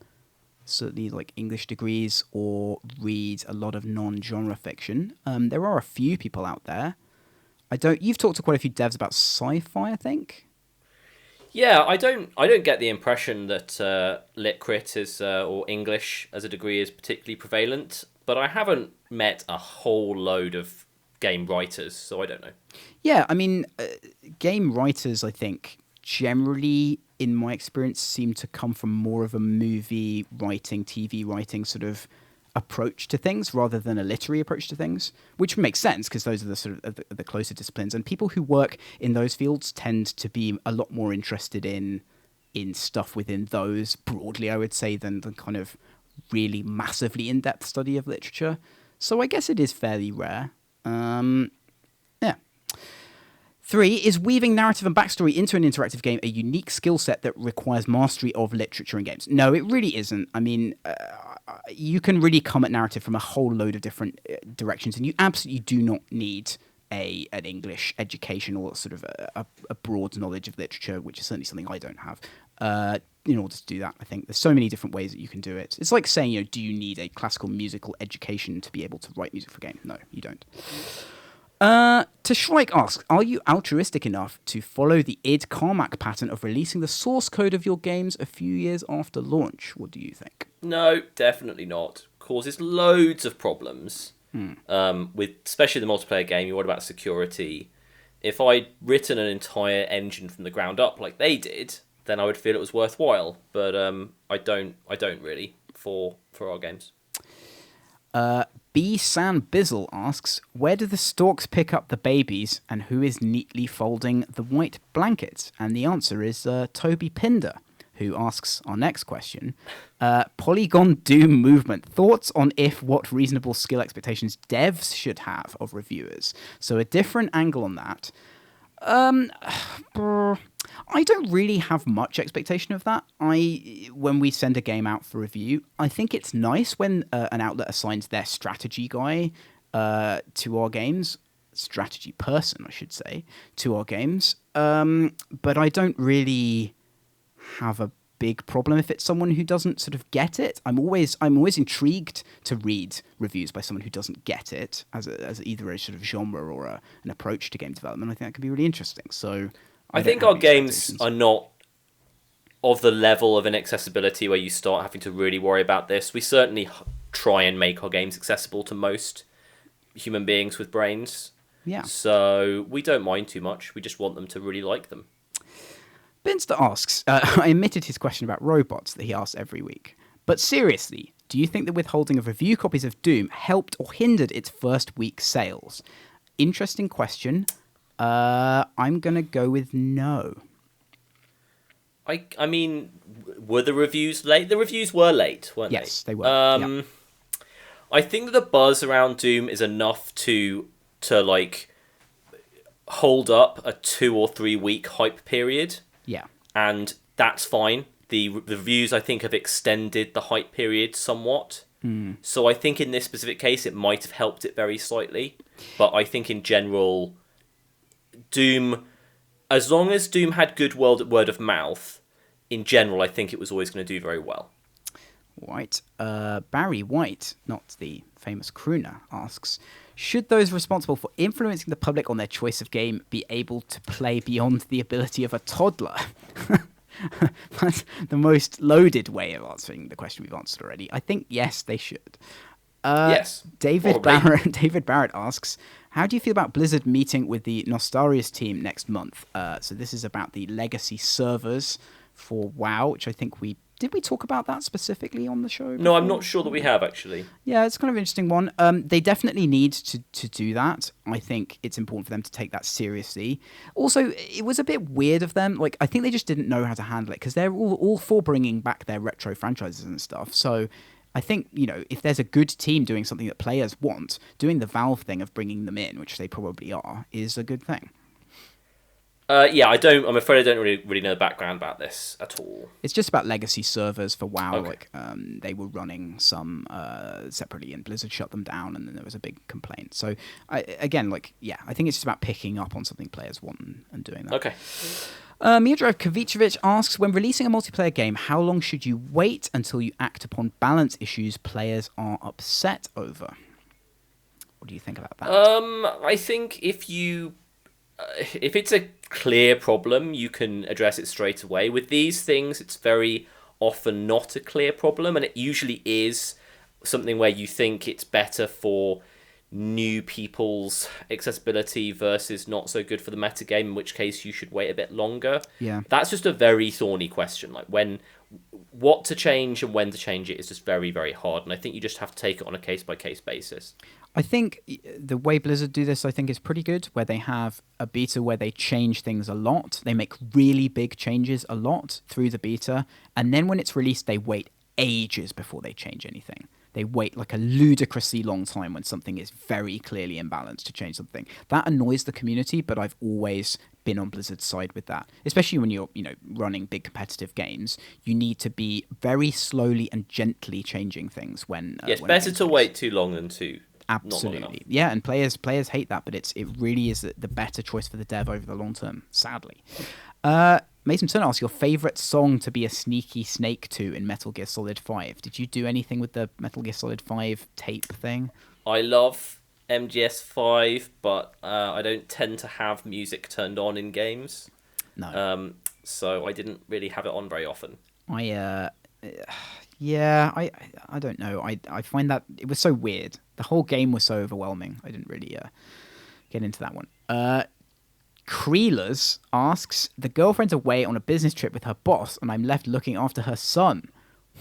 certainly like English degrees or read a lot of non-genre fiction. There are a few people out there. You've talked to quite a few devs about sci-fi, I think. Yeah, I don't get the impression that lit crit is or English as a degree is particularly prevalent, but I haven't met a whole load of game writers, so I don't know. Yeah, I mean, game writers, I think, generally, in my experience, seem to come from more of a movie writing, TV writing sort of approach to things rather than a literary approach to things, which makes sense because those are the sort of the closer disciplines. And people who work in those fields tend to be a lot more interested in stuff within those broadly, I would say, than the kind of really massively in-depth study of literature. So I guess it is fairly rare. Yeah. 3, is weaving narrative and backstory into an interactive game a unique skill set that requires mastery of literature in games? No, it really isn't. I mean, you can really come at narrative from a whole load of different directions, and you absolutely do not need an English education or sort of a broad knowledge of literature, which is certainly something I don't have, in order to do that. I think there's so many different ways that you can do it. It's like saying, do you need a classical musical education to be able to write music for games? No, you don't. To Shrike asks, are you altruistic enough to follow the id Carmack pattern of releasing the source code of your games a few years after launch? What do you think? No, definitely not. Causes loads of problems. With especially the multiplayer game, you worry about security. If I'd written an entire engine from the ground up like they did, then I would feel it was worthwhile. But I don't really for our games. B. San Bizzle asks, where do the storks pick up the babies, and who is neatly folding the white blankets? And the answer is Toby Pinder, who asks our next question. Polygon Doom movement. Thoughts on what reasonable skill expectations devs should have of reviewers? So a different angle on that. I don't really have much expectation of that. When we send a game out for review, I think it's nice when an outlet assigns their strategy guy to our games, strategy person, I should say, to our games. But I don't really have a big problem if it's someone who doesn't sort of get it. I'm always intrigued to read reviews by someone who doesn't get it as either a sort of genre or an approach to game development. I think that could be really interesting. So I think our games are not of the level of inaccessibility where you start having to really worry about this. We certainly try and make our games accessible to most human beings with brains. Yeah. So we don't mind too much. We just want them to really like them. Binster asks, I omitted his question about robots that he asks every week. But seriously, do you think the withholding of review copies of Doom helped or hindered its first week sales? Interesting question. I'm going to go with no. I mean, were the reviews late? The reviews were late, weren't they? Yes, they were. Yeah. I think that the buzz around Doom is enough to like hold up a 2 or 3 week hype period. Yeah. And that's fine. the reviews, I think, have extended the hype period somewhat. So I think in this specific case, it might have helped it very slightly. But I think in general, Doom, as long as Doom had good word of mouth, in general, I think it was always going to do very well. White. Barry White, not the famous crooner, asks, should those responsible for influencing the public on their choice of game be able to play beyond the ability of a toddler? That's the most loaded way of answering the question we've answered already. I think, yes, they should. Yes. David Barrett asks, how do you feel about Blizzard meeting with the Nostarius team next month? So this is about the legacy servers for WoW, which I think did we talk about that specifically on the show before? No, I'm not sure that we have, actually. Yeah, it's kind of an interesting one. They definitely need to do that. I think it's important for them to take that seriously. Also, it was a bit weird of them. Like, I think they just didn't know how to handle it because they're all for bringing back their retro franchises and stuff. So I think, if there's a good team doing something that players want, doing the Valve thing of bringing them in, which they probably are, is a good thing. I'm afraid I don't really know the background about this at all. It's just about legacy servers for WoW. Okay. Like, they were running some separately, and Blizzard shut them down, and then there was a big complaint. So, I think it's just about picking up on something players want and doing that. Okay. Miodrag Kovicevic asks, when releasing a multiplayer game, how long should you wait until you act upon balance issues players are upset over? What do you think about that? I think if it's a clear problem, you can address it straight away. With these things, it's very often not a clear problem, and it usually is something where you think it's better for new people's accessibility versus not so good for the metagame, in which case you should wait a bit longer. Yeah. That's just a very thorny question. Like, what to change and when to change it is just very, very hard, and I think you just have to take it on a case-by-case basis. I think the way Blizzard do this, I think, is pretty good, where they have a beta where they change things a lot. They make really big changes a lot through the beta, and then when it's released, they wait ages before they change anything. They wait like a ludicrously long time when something is very clearly imbalanced to change something. That annoys the community, but I've always been on Blizzard's side with that. Especially when you're, running big competitive games, you need to be very slowly and gently changing things when. Yes, when better to wait too long than too. Absolutely, yeah, and players hate that, but it really is the better choice for the dev over the long term. Sadly, Mason Turner asks, your favorite song to be a sneaky snake to in Metal Gear Solid 5. Did you do anything with the Metal Gear Solid 5 tape thing? I love MGS5, but I don't tend to have music turned on in games. No. So I didn't really have it on very often. I don't know. I find that it was so weird. The whole game was so overwhelming. I didn't really get into that one. Creelers asks, the girlfriend's away on a business trip with her boss, and I'm left looking after her son.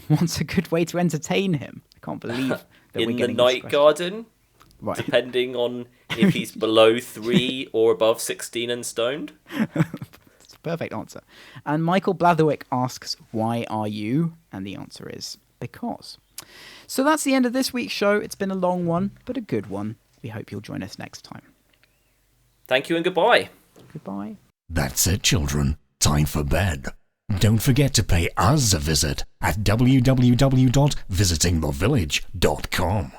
What's a good way to entertain him? I can't believe that we're In the getting night garden, right. depending on if he's below 3 or above 16 and stoned. It's a perfect answer. And Michael Blatherwick asks, why are you? And the answer is, because. So that's the end of this week's show. It's been a long one, but a good one. We hope you'll join us next time. Thank you and goodbye. Goodbye. That's it, children. Time for bed. Don't forget to pay us a visit at www.visitingthevillage.com.